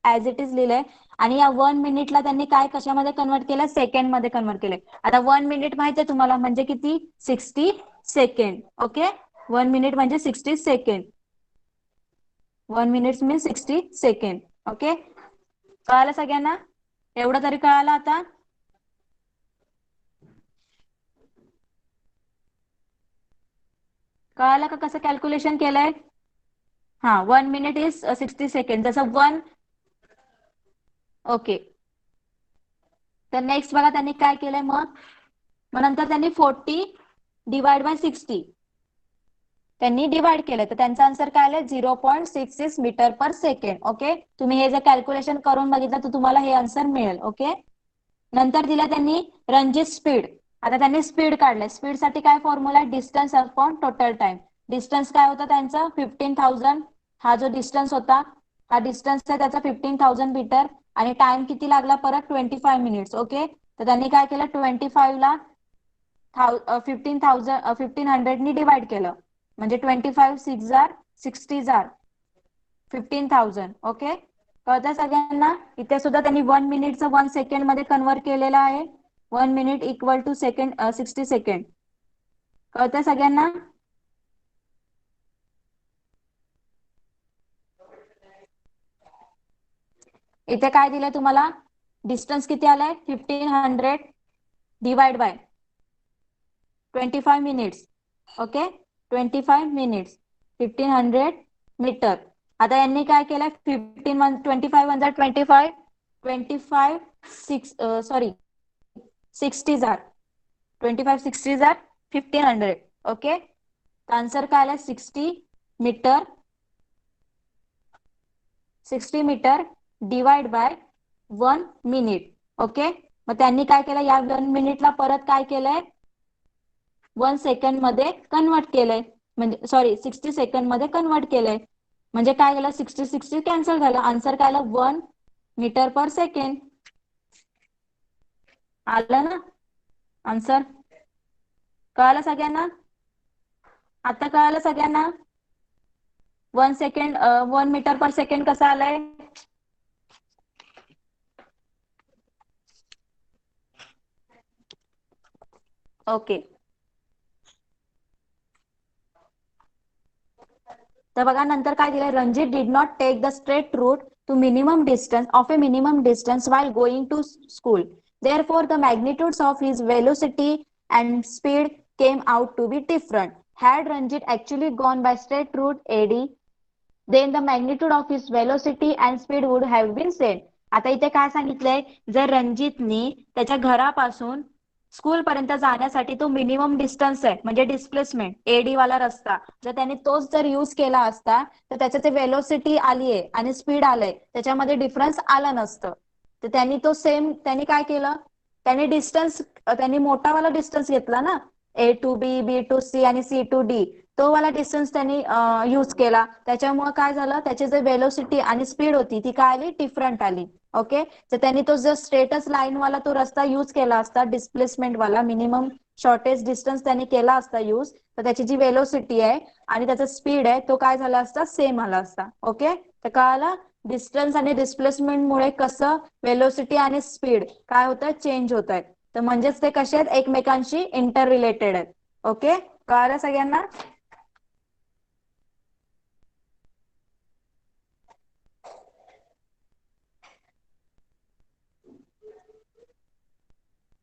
ऍज इट इज लिहिलंय, आणि या 1 मिनिटला त्यांनी काय कशामध्ये कन्वर्ट केलं, सेकंड मध्ये कन्वर्ट केलंय. आता 1 मिनिट माहितीये तुम्हाला म्हणजे किती, 60 सेकंड. ओके, 1 मिनिट म्हणजे 60 second. 1 minute means 60 second. Okay, कळालं सगळ्यांना? एवढं तरी कळालं आता? कळालं का कसं कॅल्क्युलेशन केलंय? हा, 1 मिनिट इज 60 सेकंड, जसं 1. ओके, तर नेक्स्ट बघा त्यांनी काय केलंय, मग नंतर त्यांनी 40 डिवाइड बाय 60 त्यांनी डिवाइड केलं, तर त्यांचा आन्सर काय आलं, 0.66 मीटर पर सेकंड. ओके, तुम्ही हे जर कॅल्क्युलेशन करून बघितलं तर तुम्हाला हे आन्सर मिळेल. ओके, नंतर दिला त्यांनी रणजित स्पीड. आता त्यांनी स्पीड काढलंय. स्पीड साठी काय फॉर्म्युला आहे, distance upon total time. Distance काय होतं त्यांचं, 15,000. हा जो डिस्टन्स होता, हा डिस्टन्स आहे त्याचा 15,000 मीटर, आणि टाइम किती लागला परत, 25 मिनिट्स. ओके, तर त्यांनी काय केलं, 25 ला 1500 नी डिवाइड केलं, म्हणजे 25 6 जार 60 जार 15,000. ओके, कळतंय सगळ्यांना? इथे सुद्धा त्यांनी 1 मिनिटचं 1 सेकंड मध्ये कन्वर्ट केलेलं आहे. 1 minute equal to second 60 second. कळतंय सगळ्यांना? इथे काय दिलंय तुम्हाला, डिस्टन्स किती आलाय, 1500 divide by 25 minutes. Okay, 25 minutes, 1500 metre. आता यांनी काय केलंय, 25 वन जा 25, 25 6 सॉरी 60 जार 25 60 जार 1500. ओके, आन्सर काय आलाय, 60 metre divide by 1 minute. Okay, मग त्यांनी काय केलं, या 1 मिनिटला परत काय केलंय, 1 सेकंड मध्ये कन्वर्ट केलंय, म्हणजे सॉरी 60 सेकंड मध्ये कन्वर्ट केलंय, म्हणजे काय केलं, 60 60 कॅन्सल झालं. आन्सर काय आलं, 1 मीटर पर सेकंड. आलं ना आन्सर? कळालं सगळ्यांना? आता कळालं सगळ्यांना? 1 मीटर पर सेकंड कसं आलंय? ओके, तर बघा नंतर काय दिलंय, Ranjit did not take the straight route to minimum distance of A minimum distance while going to school. Therefore, the magnitudes of his velocity and speed came out to be different. Had Ranjit actually gone by straight route AD, then the magnitude of his velocity and speed would have been same. आता इथे काय सांगितलंय, जर रणजितनी त्याच्या घरापासून school पर्यंत जाण्यासाठी तो मिनिमम डिस्टन्स आहे, म्हणजे डिस्प्लेसमेंट एडी वाला रस्ता, जर त्याने तोच जर युज केला असता तर त्याच्या ते वेलोसिटी आली आहे आणि स्पीड आलंय, त्याच्यामध्ये डिफरन्स आला नसतं. तर त्यांनी काय केलं, त्यांनी मोठावाला डिस्टन्स घेतला ना, A to B, B to C आणि सी टू डी, तो वाला डिस्टन्स त्यांनी यूज केला. त्याच्यामुळे काय झालं, त्याची जे वेलोसिटी आणि स्पीड होती ती काय आली, डिफरंट आली. ओके, तर त्यांनी तो जर स्ट्रेटच लाईन वाला तो रस्ता यूज केला असता, डिस्प्लेसमेंट वाला मिनिमम शॉर्टेस्ट डिस्टन्स त्यांनी केला असता यूज, तर त्याची जी वेलोसिटी आहे आणि त्याचा स्पीड आहे तो काय झाला असता, सेम आला असता. ओके, तर कळालं, डिस्टन्स आणि डिस्प्लेसमेंट मुळे कसं वेलोसिटी आणि स्पीड काय होतं, चेंज होत आहेत. तर म्हणजेच ते कसे आहेत, एकमेकांशी इंटर रिलेटेड आहेत. ओके, कळालं सगळ्यांना?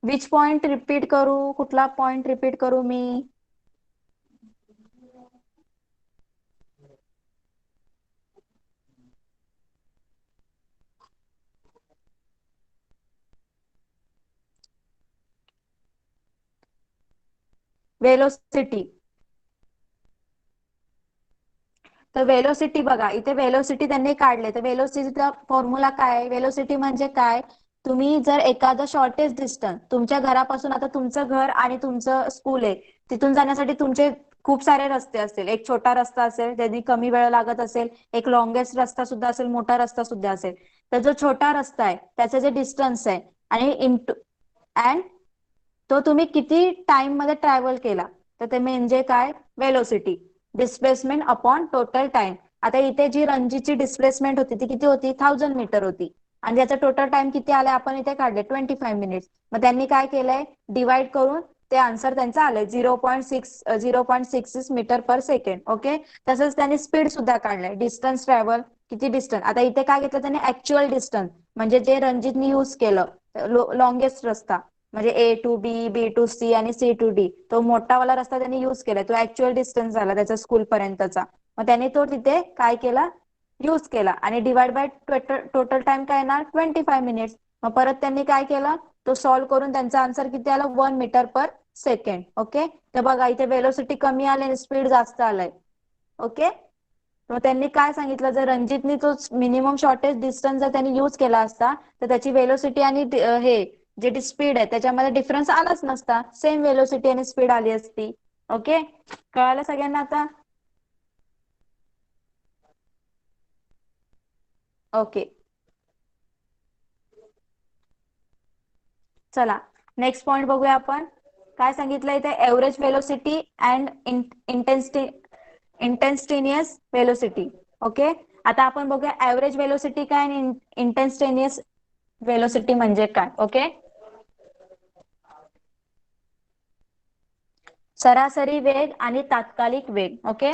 विच पॉइंट रिपीट करू, कुठला पॉइंट रिपीट करू मी? वेलोसिटी तर वेलोसिटी बघा, इथे वेलोसिटी त्यांनी काढले. तर वेलोसिटीचा फॉर्म्युला काय आहे? वेलोसिटी म्हणजे काय? तुम्ही जर एखादं शॉर्टेस्ट डिस्टन्स तुमच्या घरापासून, आता तुमचं घर आणि तुमचं स्कूल आहे, तिथून जाण्यासाठी तुमचे खूप सारे रस्ते असतील. एक छोटा रस्ता असेल त्यांनी कमी वेळ लागत असेल, एक लॉंगेस्ट रस्ता सुद्धा असेल, मोठा रस्ता सुद्धा असेल. तर जो छोटा रस्ता आहे त्याचं जे डिस्टन्स आहे आणि इंटू अँड तो तुम्ही किती टाइम मध्ये ट्रॅव्हल केला, तर ते म्हणजे काय? Velocity. Displacement upon total time. आता इथे जी रणजीची डिस्प्लेसमेंट होती ती किती होती? 1000 मीटर होती. आणि त्याचा टोटल टाइम किती आलाय आपण इथे काढले? 25 मिनिट्स. मग त्यांनी काय केलंय? डिवाइड करून ते आन्सर त्यांचं आलंय 0.6 मीटर पर सेकंड. ओके. तसंच त्यांनी स्पीड सुद्धा काढलंय. डिस्टन्स ट्रॅव्हल, किती डिस्टन्स. आता इथे काय घेतलं त्यांनी? ऍक्च्युअल डिस्टन्स, म्हणजे जे रणजितनी युज केलं लॉंगेस्ट रस्ता, म्हणजे A to B, B to C आणि सी टू डी, तो मोठावाला रस्ता त्यांनी युज केला. तो ऍक्च्युअल डिस्टन्स झाला त्याचा स्कूल पर्यंतचा. मग त्याने तो तिथे काय केला? युज केला. आणि डिवाइड बाय टोटल टाइम काय येणार? 25 मिनिट्स. मग परत त्यांनी काय केलं? तो सॉल्व्ह करून त्यांचा आन्सर किती आला? 1 मीटर पर सेकंड. ओके. तर बघा इथे वेलोसिटी कमी आली आणि स्पीड जास्त आलाय. ओके. मग त्यांनी काय सांगितलं? जर रणजितनी तो मिनिमम शॉर्टेस्ट डिस्टन्स जर त्यांनी युज केला असता तर त्याची वेलोसिटी आणि हे जे स्पीड आहे त्याच्यामध्ये डिफरन्स आलाच नसता. सेम वेलोसिटी आणि स्पीड आली असती. ओके. कळालं सगळ्यांना आता? ओके. चला नेक्स्ट पॉइंट बघूया आपण. काय सांगितलं इथे? Average velocity and instantaneous velocity. Okay. आता आपण बघूया एव्हरेज वेलोसिटी काय आणि इंटेन्स्टेनियस वेलोसिटी म्हणजे काय. ओके. सरासरी वेग आणि तात्कालिक वेग. Okay.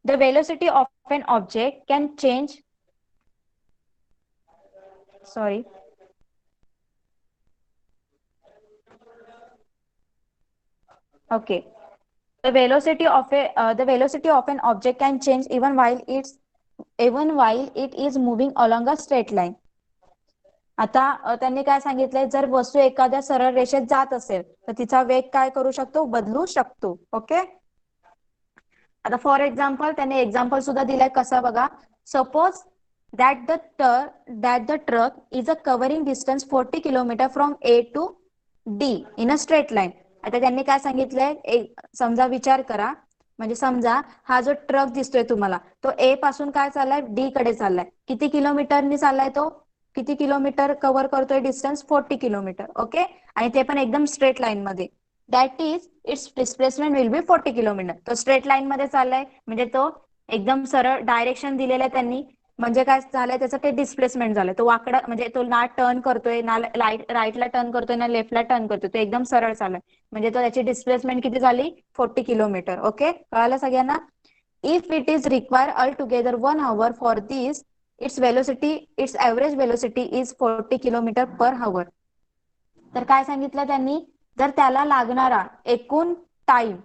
The velocity of an object can change, sorry, okay, the velocity of an object can change even while it is moving along a straight line. आता त्यांनी काय सांगितलंय? जर वस्तू एखाद्या सरळ रेषेत जात असेल तर तिचा वेग काय करू शकतो? बदलू शकतो. ओके. आता फॉर एक्झाम्पल त्यांनी एक्झाम्पल सुद्धा दिलाय. कसा बघा? Suppose that the truck is a covering distance 40 kilometer from A to D in a straight line. आता त्यांनी काय सांगितलंय? समजा विचार करा, म्हणजे समजा हा जो ट्रक दिसतोय तुम्हाला तो ए पासून काय चाललाय? डी कडे चाललाय. किती किलोमीटरनी चाललाय तो? किती किलोमीटर कव्हर करतोय डिस्टन्स? 40 किलोमीटर. ओके. आणि ते पण एकदम स्ट्रेट लाईन मध्ये. That is it's displacement will be 40 kilometre. तो स्ट्रेट लाईन मध्ये चाललाय म्हणजे तो एकदम सरळ डायरेक्शन दिलेलं आहे त्यांनी. म्हणजे काय झालंय? त्याचं ते डिस्प्लेसमेंट झालं. तो वाकडा म्हणजे तो ना टर्न करतोय, ना राईटला टर्न करतोय, ना लेफ्टला टर्न करतोय. तो एकदम सरळ चाललाय म्हणजे तो त्याची डिस्प्लेसमेंट किती झाली? 40 किलोमीटर. ओके. कळालं सगळ्यांना? If it is require all together 1 hour for this, it's average velocity is 40 kilometre per hour. तर काय सांगितलं त्यांनी? जर त्याला लागणारा एकूण टाइम,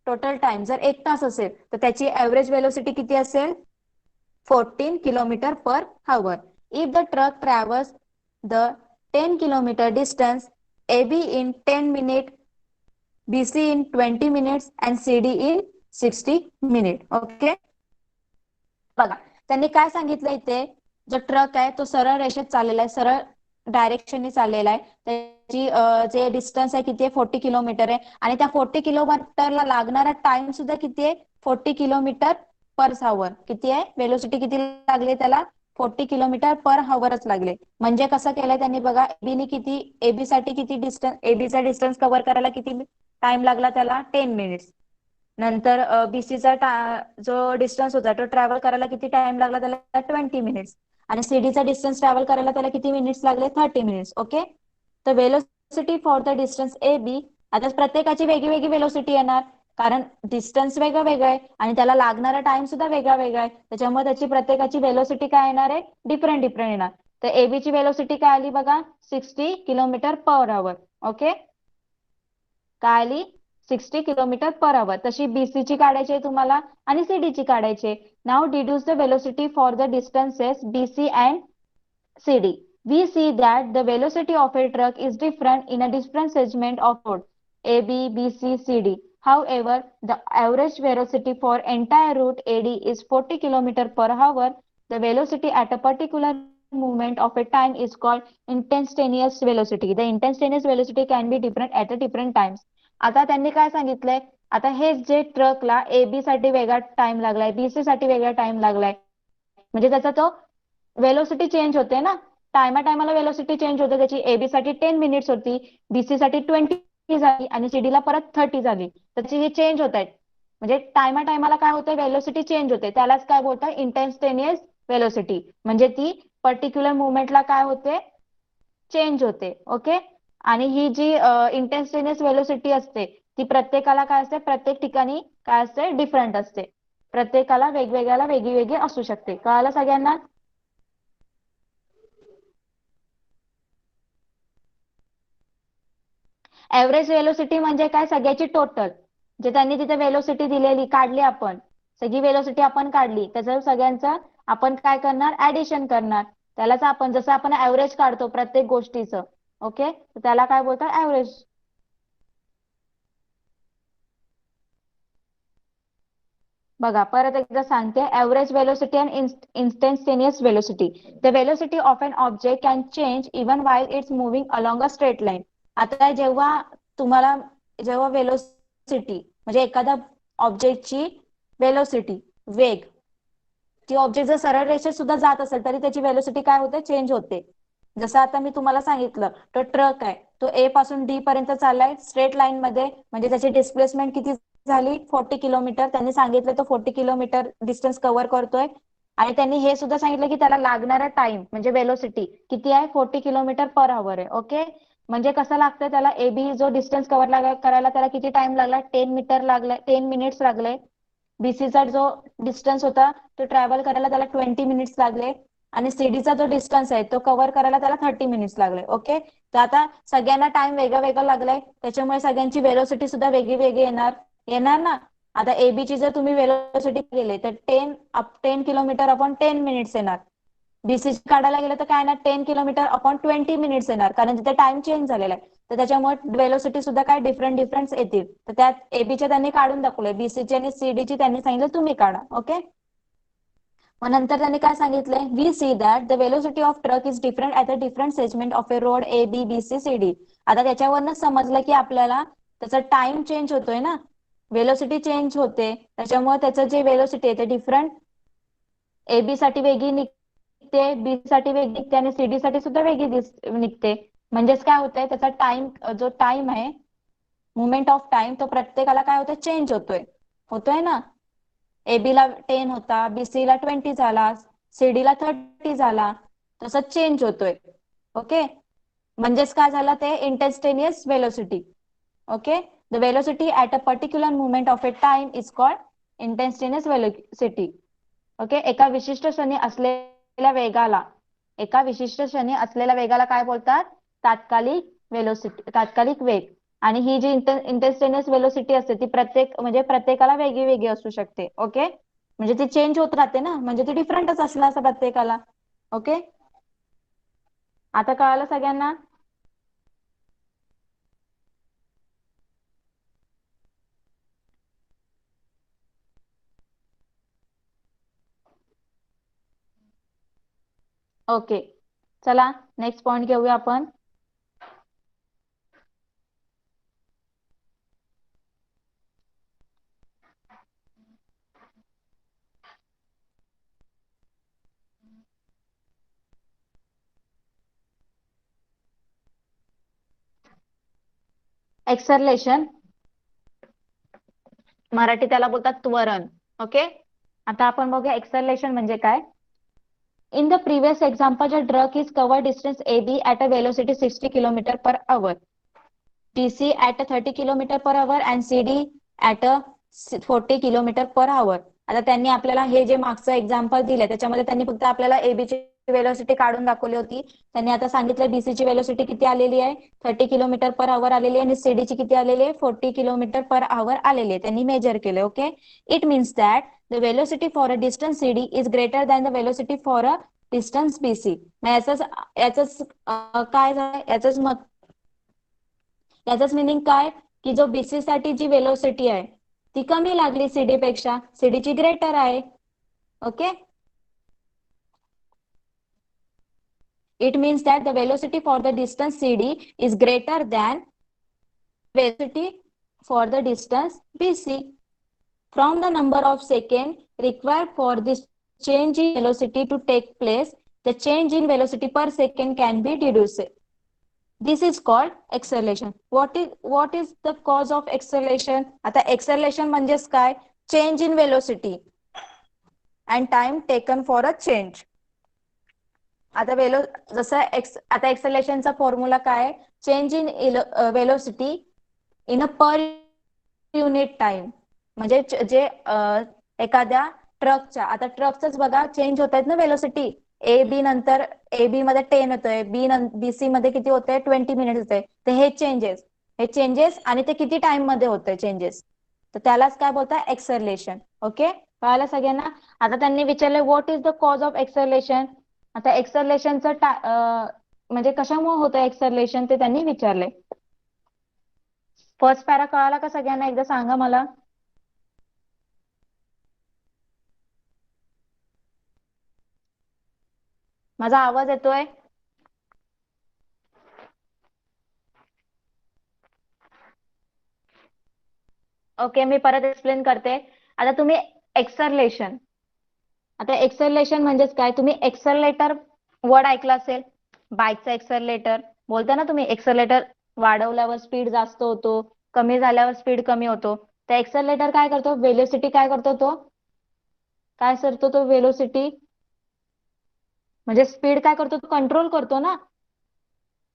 टोटल टाइम जर 1 तास असेल तर त्याची एव्हरेज वेलोसिटी किती असेल? 14 kilometer per hour. If the truck travels the 10 kilometer distance, AB in 10 minutes, BC in 20 minutes and CD in 60 minutes. Okay. बघा त्यांनी काय सांगितलं इथे? जो ट्रक आहे तो सरळ रेषेत चाललेला आहे, सरळ डायरेक्शनने चाललेला आहे. त्याची जे डिस्टन्स आहे किती आहे? 40 किलोमीटर आहे. आणि त्या 40 किलोमीटरला लागणारा टाइम सुद्धा किती आहे? 40 किलोमीटर पर आवर. किती आहे? वेलोसिटी किती लागली त्याला? 40 किलोमीटर पर आवरच लागले. म्हणजे कसं केलंय त्यांनी? बघा एबीने किती, एबी साठी किती डिस्टन्स, एबीचा डिस्टन्स कव्हर करायला किती टाइम लागला त्याला? 10 मिनिट्स. नंतर बीसीचा जो डिस्टन्स होता तो ट्रॅव्हल करायला किती टाइम लागला त्याला? 20 मिनिट्स. आणि सीडीचा डिस्टन्स ट्रॅव्हल करायला त्याला किती मिनिट्स लागले? 30 मिनिट्स. ओके. तर velocity for the distance A B, आता प्रत्येकाची वेगळी वेगळी वेलोसिटी येणार कारण डिस्टन्स वेगळं वेगळं आहे आणि त्याला लागणारा टाइम सुद्धा वेगळा वेगळा आहे. त्याच्यामुळे त्याची प्रत्येकाची वेलोसिटी काय येणार आहे? डिफरंट डिफरंट येणार. तर एबीची वेलोसिटी काय आली बघा? 60 किलोमीटर पर आवर. ओके. काय आली? 60 किलोमीटर पर आवर. तशी बीसीची काढायची आहे तुम्हाला आणि सीडीची काढायची आहे. Now deduce the velocity for the distances BC and CD. We see that the velocity of a truck is different in a different segment of road A, B, B, C, C, D. However, the average velocity for entire route AD is 40 km per hour. The velocity at a particular moment of a time is called instantaneous velocity. The instantaneous velocity can be different at a different times. आता त्यांनी काय सांगितलंय, आता हे जे ट्रकला AB साठी वेगळा टाइम लागलाय, BC साठी वेगळा टाइम लागलाय, म्हणजे त्याचा तो वेलोसिटी चेंज होते ना, टायमाला वेलोसिटी चेंज होते. त्याची AB साठी 10 मिनिट्स होती, BC साठी 20 झाली आणि CD ला परत 30 झाली. त्याची हे चेंज होत आहेत. म्हणजे टायमाला काय होतं, वेलोसिटी चेंज होते. त्यालाच काय बोलतात, इंस्टंटेनियस वेलोसिटी. म्हणजे ती पर्टिक्युलर मुवमेंटला काय होते, चेंज होते. ओके. आणि ही जी इंस्टंटेनियस वेलोसिटी असते ती प्रत्येकाला काय असते, प्रत्येक ठिकाणी काय असते, डिफरंट असते. प्रत्येकाला वेगवेगळ्याला वेगळी वेगळी असू शकते. कळालं सगळ्यांना? ऍव्हरेज वेलोसिटी म्हणजे काय, सगळ्याची टोटल. जे त्यांनी तिथे वेलोसिटी दिलेली काढली, आपण सगळी वेलोसिटी आपण काढली, त्याचं सगळ्यांचं आपण काय करणार, ऍडिशन करणार. त्यालाच आपण जसं आपण ऍव्हरेज काढतो प्रत्येक गोष्टीचं, ओके, त्याला काय बोलतात, ऍव्हरेज. बघा परत एकदा सांगते, average velocity and instantaneous velocity. The velocity of an object can change even while it's moving along a straight line. आता तुम्हाला जेव्हा वेलोसिटी म्हणजे एखाद्या ऑब्जेक्टची वेलोसिटी, वेग, ती ऑब्जेक्ट जर सरळ रेषेत सुद्धा जात असेल तरी त्याची वेलोसिटी काय होते, चेंज होते. जसं आता मी तुम्हाला सांगितलं, तो ट्रक आहे, तो ए पासून डी पर्यंत चाललाय स्ट्रेट लाईन मध्ये, म्हणजे त्याची डिस्प्लेसमेंट किती झाली, 40 किलोमीटर. त्यांनी सांगितलं तो 40 किलोमीटर डिस्टन्स कव्हर करतोय. आणि त्यांनी हे सुद्धा सांगितलं की त्याला लागणारा टाइम म्हणजे वेलोसिटी किती आहे, 40 किलोमीटर पर आवर आहे. ओके. म्हणजे कसं लागतंय त्याला, AB जो डिस्टन्स कव्हर करायला त्याला किती टाइम लागला, 10 मीटर लागलाय, 10 मिनिट्स लागले. बीसीचा जो डिस्टन्स होता तो ट्रॅव्हल करायला त्याला 20 मिनिट्स लागले. आणि सीडीचा जो डिस्टन्स आहे तो कव्हर करायला त्याला 30 मिनिट्स लागले. ओके. तर आता सगळ्यांना टाइम वेगळा वेगळा लागलाय, त्याच्यामुळे सगळ्यांची वेलोसिटी सुद्धा वेगळी वेगळी येणार ना. आता AB ची जर तुम्ही वेलोसिटी केली तर 10 किलोमीटर अपॉन 10 मिनिट्स येणार. बीसी काढायला गेलं तर काय ना, 10 किलोमीटर अपॉन 20 मिनिट्स येणार, कारण तिथे टाइम चेंज झालेला आहे. तर त्याच्यामुळे वेलोसिटी सुद्धा काय डिफरंट येतील. तर त्यात एबीचे त्यांनी काढून दाखवले, बीसीची आणि सीडीची त्यांनी सांगितलं तुम्ही काढा. ओके. मग नंतर त्यांनी काय सांगितलंय, we see that the velocity of truck is different at a different segment of a road A B B C C D. आता त्याच्यावरनं समजलं की आपल्याला त्याचा टाइम चेंज होतोय ना, वेलोसिटी चेंज होते, त्याच्यामुळे त्याचं जे वेलोसिटी आहे ते डिफरंट, ए बी साठी वेगळी निघते, बी साठी वेगळी निघते आणि सीडी साठी सुद्धा वेगळी निघते. म्हणजेच काय होतंय, त्याचा टाइम, जो टाइम आहे, मुवमेंट ऑफ टाइम, तो प्रत्येकाला काय होतोय, चेंज होतोय. होतोय ना. AB ला 10 होता, BC ला 20 झाला, CD ला 30 झाला, तसं चेंज होतोय. ओके. म्हणजेच काय झालं, ते instantaneous velocity. Okay. The velocity at a particular movement of A time is called instantaneous velocity. Okay. एका विशिष्ट क्षणी असलेल्या वेगाला काय बोलतात, तात्कालिक वेलोसिटी, तात्कालिक वेग. आणि ही जी इंस्टंटेनियस वेलोसिटी असते ती प्रत्येकाला वेगळी वेगळी असू शकते. ओके. म्हणजे ती चेंज होत राहते ना, म्हणजे ती डिफरंटच असणार असं प्रत्येकाला. ओके. आता कळालं सगळ्यांना? ओके. चला नेक्स्ट पॉइंट घेऊया आपण. एक्सरलेशन, मराठी त्याला बोलतात त्वरण. ओके. आता आपण बघूया एक्सरलेशन म्हणजे काय. In the previous example, the truck is covered distance AB at a velocity 60 km per hour, DC at a 30 km per hour and CD at a 40 km per hour. आता त्यांनी आपल्याला हे जे मागचं एक्झाम्पल दिलंय त्याच्यामध्ये त्यांनी फक्त आपल्याला AB ची वेलोसिटी काढून दाखवली होती. त्यांनी आता सांगितलं BC ची वेलोसिटी किती आलेली आहे, 30 किलोमीटर पर आवर आलेली आहे, आणि CD ची किती आलेली आहे, 40 किलोमीटर पर आवर आलेली आहे. त्यांनी मेजर केले. Okay. It means that the velocity for a distance CD is greater than the velocity for a distance BC. याच काय झालं, याच मिनिंग काय, की जो बीसी साठी जी वेलोसिटी आहे ती कमी लागली सीडी पेक्षा, सीडी ची ग्रेटर आहे. Okay, it means that the velocity for the distance CD is greater than velocity for the distance BC. From the number of seconds required for this change in velocity to take place, the change in velocity per second can be deduced. This is called acceleration. What is the cause of acceleration? आता acceleration म्हणजेच काय? Change in velocity and time taken for a change. आता आता एक्सेलेरेशनचा formula काय? Change in velocity in a per unit time. म्हणजे जे एखाद्या ट्रकच्या, आता ट्रकच बघा चेंज होत आहेत ना वेलोसिटी. ए बी नंतर ए बी मध्ये 10 होतोय, बीसी मध्ये किती होतंय 20 मिनिट होतंय. तर हे चेंजेस आणि ते किती टाइम मध्ये होतंय चेंजेस, तर त्यालाच काय बोलतात एक्सेलरेशन. ओके, कळालं सगळ्यांना? आता त्यांनी विचारले what is the cause of acceleration. आता एक्सेलरेशनचं म्हणजे कशामुळे होतं एक्सेलरेशन ते त्यांनी विचारले. फर्स्ट पॅरा कळाला का सगळ्यांना? एकदा सांगा मला. माझा आवाज येतोय? ओके, मी परत एक्सप्लेन करते. आता तुम्ही एक्सेलरेशन, आता एक्सेलरेशन म्हणजेच काय? तुम्ही एक्सेलरेटर वर्ड ऐकला असेल, बाईकचा एक्सेलरेटर बोलता ना तुम्ही. एक्सेलरेटर वाढवल्यावर स्पीड जास्त होतो, कमी झाल्यावर स्पीड कमी होतो. तर एक्सेलरेटर काय करतो? वेलोसिटी काय करतो तो? काय करतो तो? वेलोसिटी म्हणजे स्पीड काय करतो? तो कंट्रोल करतो ना.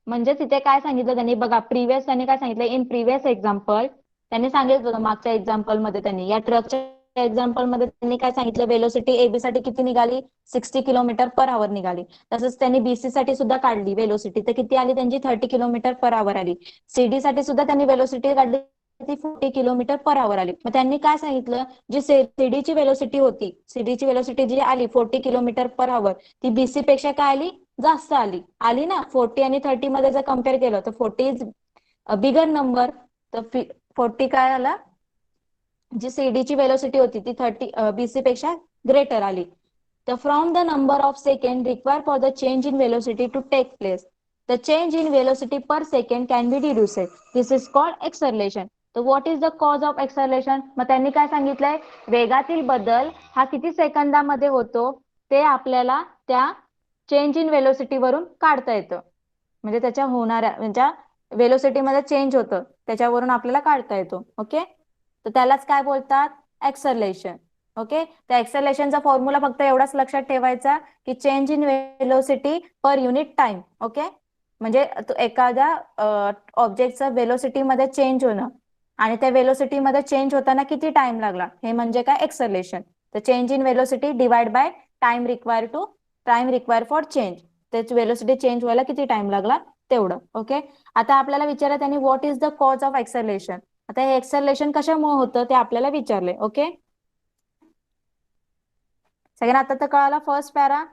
म्हणजे तिथे काय सांगितलं त्यांनी बघा, त्यांनी काय सांगितलं इन प्रिव्हियस एक्झाम्पल. त्यांनी सांगितलं बघा मागच्या एक्झाम्पल मध्ये, त्यांनी या ट्रकच्या एक्झाम्पल मध्ये त्यांनी काय सांगितलं? वेलोसिटी एबी साठी किती निघाली? 60 किलोमीटर पर आवर निघाली. तसंच त्यांनी बीसी साठी सुद्धा काढली वेलोसिटी, तर किती आली त्यांची? 30 किलोमीटर पर आवर आली. सीडी साठी सुद्धा त्यांनी वेलोसिटी काढली, ती 40 किलोमीटर पर आवर आली. मग त्यांनी काय सांगितलं? जी सीडीची वेलोसिटी होती, सीडीची वेलोसिटी जी आली 40 किलोमीटर पर आवर, ती बीसी पेक्षा काय आली? जास्त आली ना. 40 आणि 30 मध्ये जर कम्पेअर केलं तर 40 इज बिगर नंबर. तर 40 काय आला? जी सीडीची वेलोसिटी होती ती 30 बीसी पेक्षा ग्रेटर आली. तर from the number of second required for the change in velocity to take place, the change in velocity per second can be deduced. This is called acceleration. तर what is the cause of acceleration? मग त्यांनी काय सांगितलंय? वेगातील बदल हा किती सेकंदामध्ये होतो ते आपल्याला त्या चेंज इन वेलोसिटी वरून काढता येतं. म्हणजे त्याच्या होणाऱ्या म्हणजे वेलोसिटी मध्ये चेंज होतं त्याच्यावरून आपल्याला काढता येतो. ओके, तर त्यालाच काय बोलतात? एक्सेलरेशन. ओके, त्या एक्सेलरेशनचा फॉर्म्युला फक्त एवढाच लक्षात ठेवायचा की change in velocity per unit time. Okay, म्हणजे एखाद्या ऑब्जेक्टचं वेलोसिटी मध्ये चेंज होणं आणि त्या वेलोसिटी मध्ये चेंज होताना किती टाइम लागला, हे म्हणजे काय? एक्सेलरेशन. तर change in velocity divide by time require for change. त्याची वेलोसिटी चेंज व्हायला किती टाइम लागला तेवढं. ओके, आता आपल्याला विचारलं त्यांनी what is the cause of acceleration. आता हे एक्सेलरेशन कशामुळे होतं ते आपल्याला विचारले. ओके, सगळ्यांना आता तर कळाला फर्स्ट पॅरा?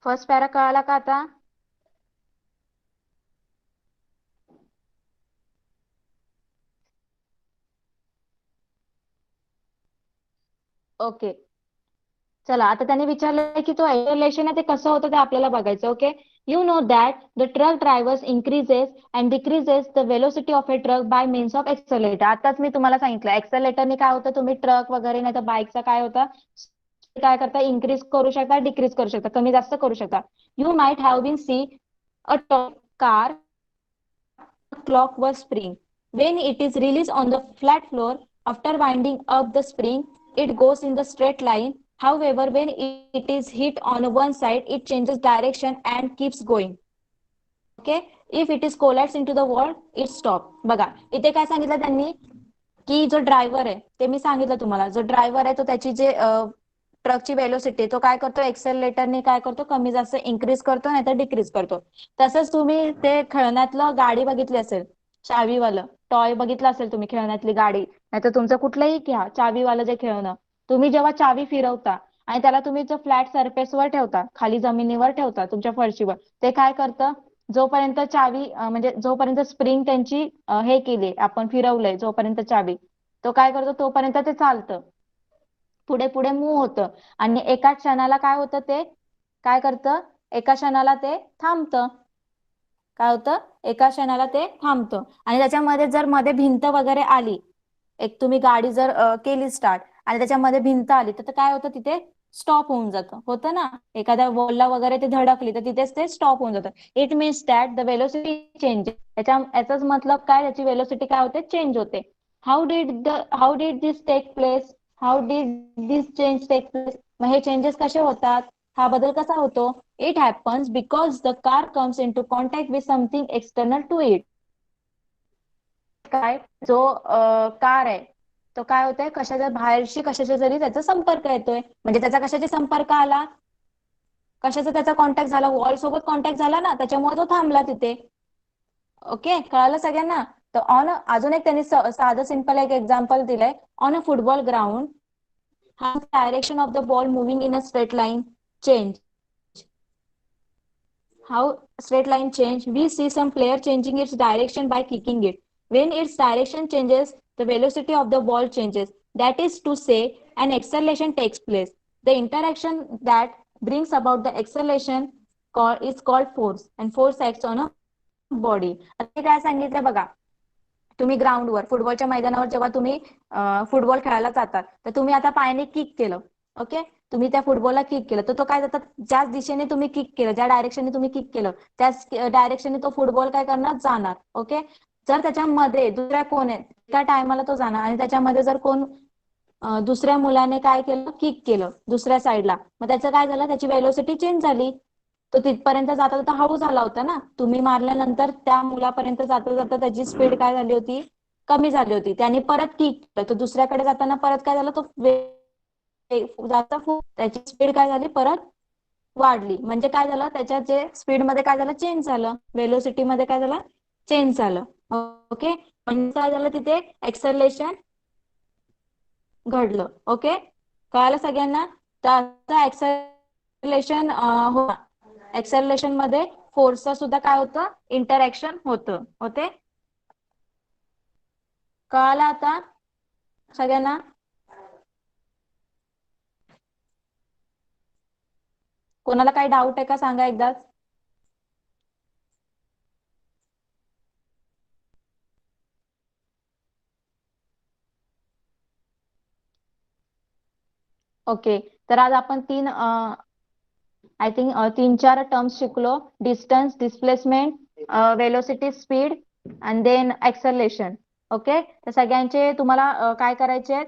फर्स्ट पॅरा कळाला का आता? ओके, चला आता त्यांनी विचारलं की तो एक्सेलरेशन आहे ते कसं होतं ते आपल्याला बघायचं. Okay, you know that the truck drivers increases and decreases the velocity of A truck bye means of accelerator. आताच मी तुम्हाला सांगितलं एक्सेलरेटरने काय होतं, तुम्ही ट्रक वगैरे नाही तर बाईकचा काय होता, काय करता? इन्क्रीज करू शकता, डिक्रीज करू शकता, कमी जास्त करू शकता. You might have been see a car clock was spring. When it is released on the flat floor, after winding up the spring, it goes in the straight line. However, when it is hit on one side, it changes direction and keeps going. Okay? If it is collapsed into the wall, it stop. बघा, इथे काय सांगितलं त्यांनी की जो driver आहे, ते मी सांगितलं तुम्हाला, जो ड्रायव्हर आहे तो त्याची जे ट्रकची वेलोसिटी तो काय करतो? एक्सेलरेटरने काय करतो? कमी जास्त इन्क्रीज करतो नाही तर डिक्रीज करतो. तसंच तुम्ही ते खेळण्यातलं गाडी बघितली असेल, चावीवालं टॉय बघितलं असेल तुम्ही, खेळण्यातली गाडी नाहीतर तुमचं कुठलंही घ्या चावीवालं जे खेळणं, तुम्ही जेव्हा चावी फिरवता आणि त्याला तुम्ही जर फ्लॅट सरफेसवर ठेवता, खाली जमिनीवर ठेवता तुमच्या फरशीवर, ते काय करतं, जोपर्यंत चावी म्हणजे जोपर्यंत स्प्रिंग त्यांची हे केली आपण फिरवलंय जोपर्यंत चावी, तो काय करतो तोपर्यंत ते चालतं, पुढे पुढे मूव्ह होतं. आणि एका क्षणाला काय होतं, ते काय करतं, एका क्षणाला ते थांबतं. काय होतं, एका क्षणाला ते थांबतं. आणि त्याच्यामध्ये जर मध्ये भिंत वगैरे आली, एक तुम्ही गाडी जर केली स्टार्ट आणि त्याच्यामध्ये भिंत आली, तर काय होतं, तिथे स्टॉप होऊन जातं, होतं ना, एखाद्या वॉलला वगैरे ते धडकली तर तिथेच ते स्टॉप होऊन जातं. It means that the velocity change. याचाच मतलब काय, त्याची वेलोसिटी काय होते, चेंज होते. How did this take place, how did this change take place, मग हे चेंजेस कसे होतात, हा बदल कसा होतो, it happens because the car comes into contact with something external to it. काय, जो कार आहे तो काय होतोय, कशाच्या बाहेरशी कशाच्या जरी त्याचा संपर्क येतोय, म्हणजे त्याचा कशाचा संपर्क आला, कशाचा त्याचा कॉन्टॅक्ट झाला, वॉल सोबत कॉन्टॅक्ट झाला ना, त्याच्यामुळे तो थांबला तिथे. ओके, कळालं सगळ्यांना. तर अजून एक त्यांनी साधं सिंपल एक एक्झाम्पल दिलंय. On a football ground, how the direction of the ball moving in a straight line change. How straight line change? We see some player changing its direction by kicking it. When its direction changes, the velocity of the ball changes. That is to say, an acceleration takes place. The interaction that brings about the acceleration is called force, and force acts on a body. आता काय सांगितलं बघा, तुम्ही ग्राउंडवर फुटबॉलच्या मैदानावर जेव्हा तुम्ही football खेळायला जातात, तर तुम्ही आता पायाने किक केलं. ओके, तुम्ही त्या फुटबॉलला किक केलं, तर तो काय जातात, ज्याच दिशेने तुम्ही किक केलं, ज्या डायरेक्शनने तुम्ही किक केलं, त्याच डायरेक्शनने तो फुटबॉल काय करणार, जाणार. ओके, जर त्याच्यामध्ये दुसऱ्या कोण आहे, त्या टायमाला तो जाणार, आणि त्याच्यामध्ये जर कोण दुसऱ्या मुलाने काय केलं, किक केलं दुसऱ्या साईडला, मग त्याचं काय झालं, त्याची वेलोसिटी चेंज झाली. तो तिथपर्यंत जाता जाता हळू झाला होता ना, तुम्ही मारल्यानंतर त्या मुलापर्यंत जाता जाता त्याची स्पीड काय झाली होती, कमी झाली होती. त्याने परत किक केलं, तो दुसऱ्याकडे जाताना परत काय झालं, तो त्याची स्पीड काय झाली, परत वाढली. म्हणजे काय झालं, त्याच्या जे स्पीड मध्ये काय झालं, चेंज झालं, वेलोसिटी मध्ये काय झालं, चेंज झालं. ओके, म्हणजे काय झालं, तिथे एक्सलेशन घडलं. ओके, कळालं सगळ्यांना. तर एक्सलेशन एक्सलेशन मध्ये फोर्सचं सुद्धा काय होतं, इंटरॅक्शन होतं. ओके, कळालं आता सगळ्यांना. कोणाला काही डाऊट आहे का, सांगा एकदाच. ओके, तर आज आपण आय थिंक 3-4 टर्म्स शिकलो. Distance, displacement, velocity, speed and then acceleration. Okay, तर सगळ्यांचे तुम्हाला काय करायचे,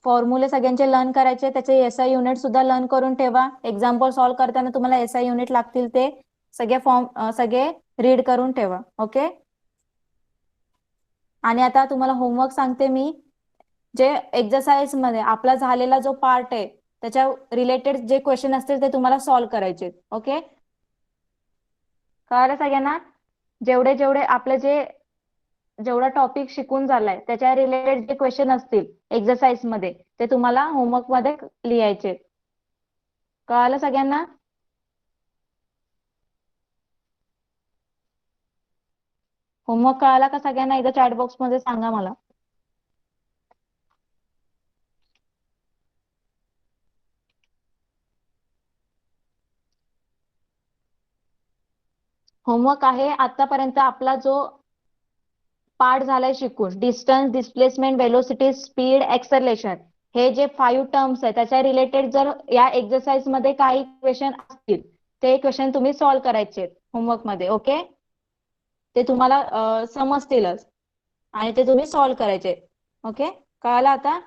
फॉर्म्युले सगळ्यांचे लर्न करायचे, त्याचे एसआय युनिट सुद्धा लर्न करून ठेवा. एक्झाम्पल सॉल्व्ह करताना तुम्हाला एसआय युनिट लागतील, ते सगळे रीड करून ठेवा. ओके, आणि आता तुम्हाला होमवर्क सांगते मी. जे एक्सरसाइज मध्ये आपला झालेला जो पार्ट आहे, त्याच्या रिलेटेड जे क्वेश्चन असतील ते तुम्हाला सॉल्व्ह करायचे. ओके, कळालं सगळ्यांना. जेवढे जेवढे आपले जेवढा टॉपिक शिकून झालाय त्याच्या रिलेटेड जे क्वेश्चन असतील एक्सरसाइज मध्ये, ते तुम्हाला होमवर्क मध्ये लिहायचे. कळालं सगळ्यांना. होमवर्क कळाला का सगळ्यांना, एकदा चॅट बॉक्स मध्ये सांगा मला. होमवर्क आहे आतापर्यंत आपला जो पार्ट झालाय शिकून, distance, displacement, velocity, speed, acceleration, हे जे 5 टर्म्स आहे त्याच्या रिलेटेड जर या एक्सरसाइज मध्ये काही क्वेश्चन असतील, ते क्वेश्चन तुम्ही सॉल्व्ह करायचे होमवर्क मध्ये. ओके, ते तुम्हाला समजतीलच, आणि ते तुम्ही सॉल्व्ह करायचे. ओके, कळालं आता.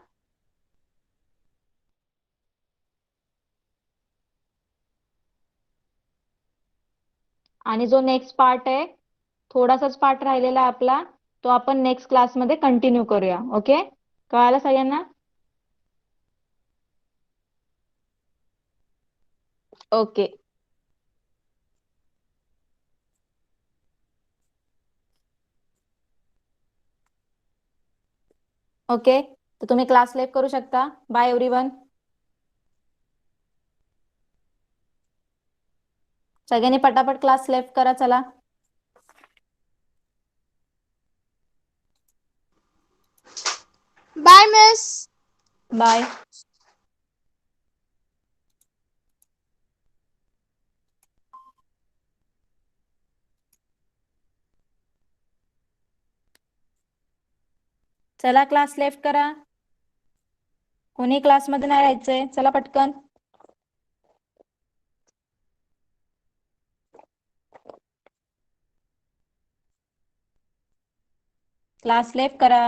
आणि जो नेक्स्ट पार्ट आहे, थोडासाच पार्ट राहिलेला आहे आपला, तो आपण नेक्स्ट क्लासमध्ये कंटिन्यू करूया. ओके, कळालं सगळ्यांना. ओके. ओके, तर तुम्ही क्लास लेफ्ट करू शकता. Bye everyone. सगळ्यांनी पटापट क्लास लेफ्ट करा चला. Bye miss. बाय. चला क्लास लेफ्ट करा. कोणी क्लासमध्ये नाही राहायचंय, चला पटकन. क्लास लेफ्ट करा.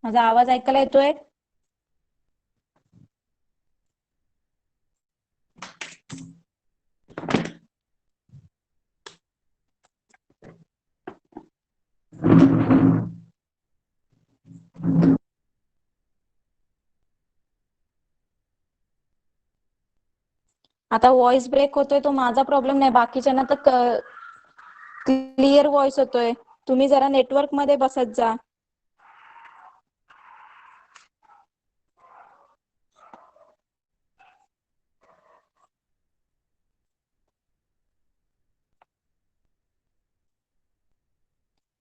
माझा आवाज ऐकायला येतोय? आता व्हॉइस ब्रेक होतोय तो माझा प्रॉब्लेम नाही, बाकीच्यांना तर क्लिअर व्हॉइस होतोय. तुम्ही जरा नेटवर्क मध्ये बसत जा.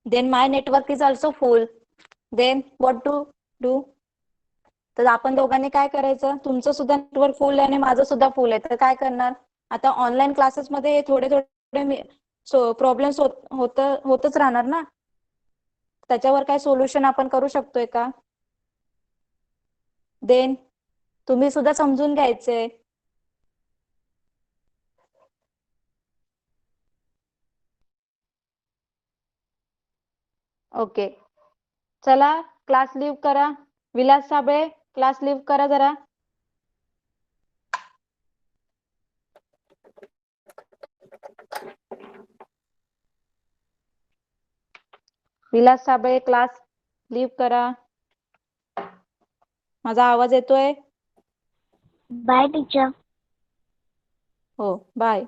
Then my network is also full. Then what to do? तर आपण दोघांनी काय करायचं, तुमचं सुद्धा नेटवर्क फुल आहे आणि माझं सुद्धा फुल आहे, तर काय करणार आता. ऑनलाईन क्लासेस मध्ये थोडे थोडे प्रॉब्लेम्स होतच राहणार ना. त्याच्यावर काय सोल्युशन आपण करू शकतोय का? देन तुम्ही सुद्धा समजून घ्यायचंय. ओके चला क्लास लिव्ह करा. विलास साबळे क्लास लिव्ह करा जरा. विलास साबळे क्लास लिव्ह करा. माझा आवाज येतोय? Bye teacher. हो बाय.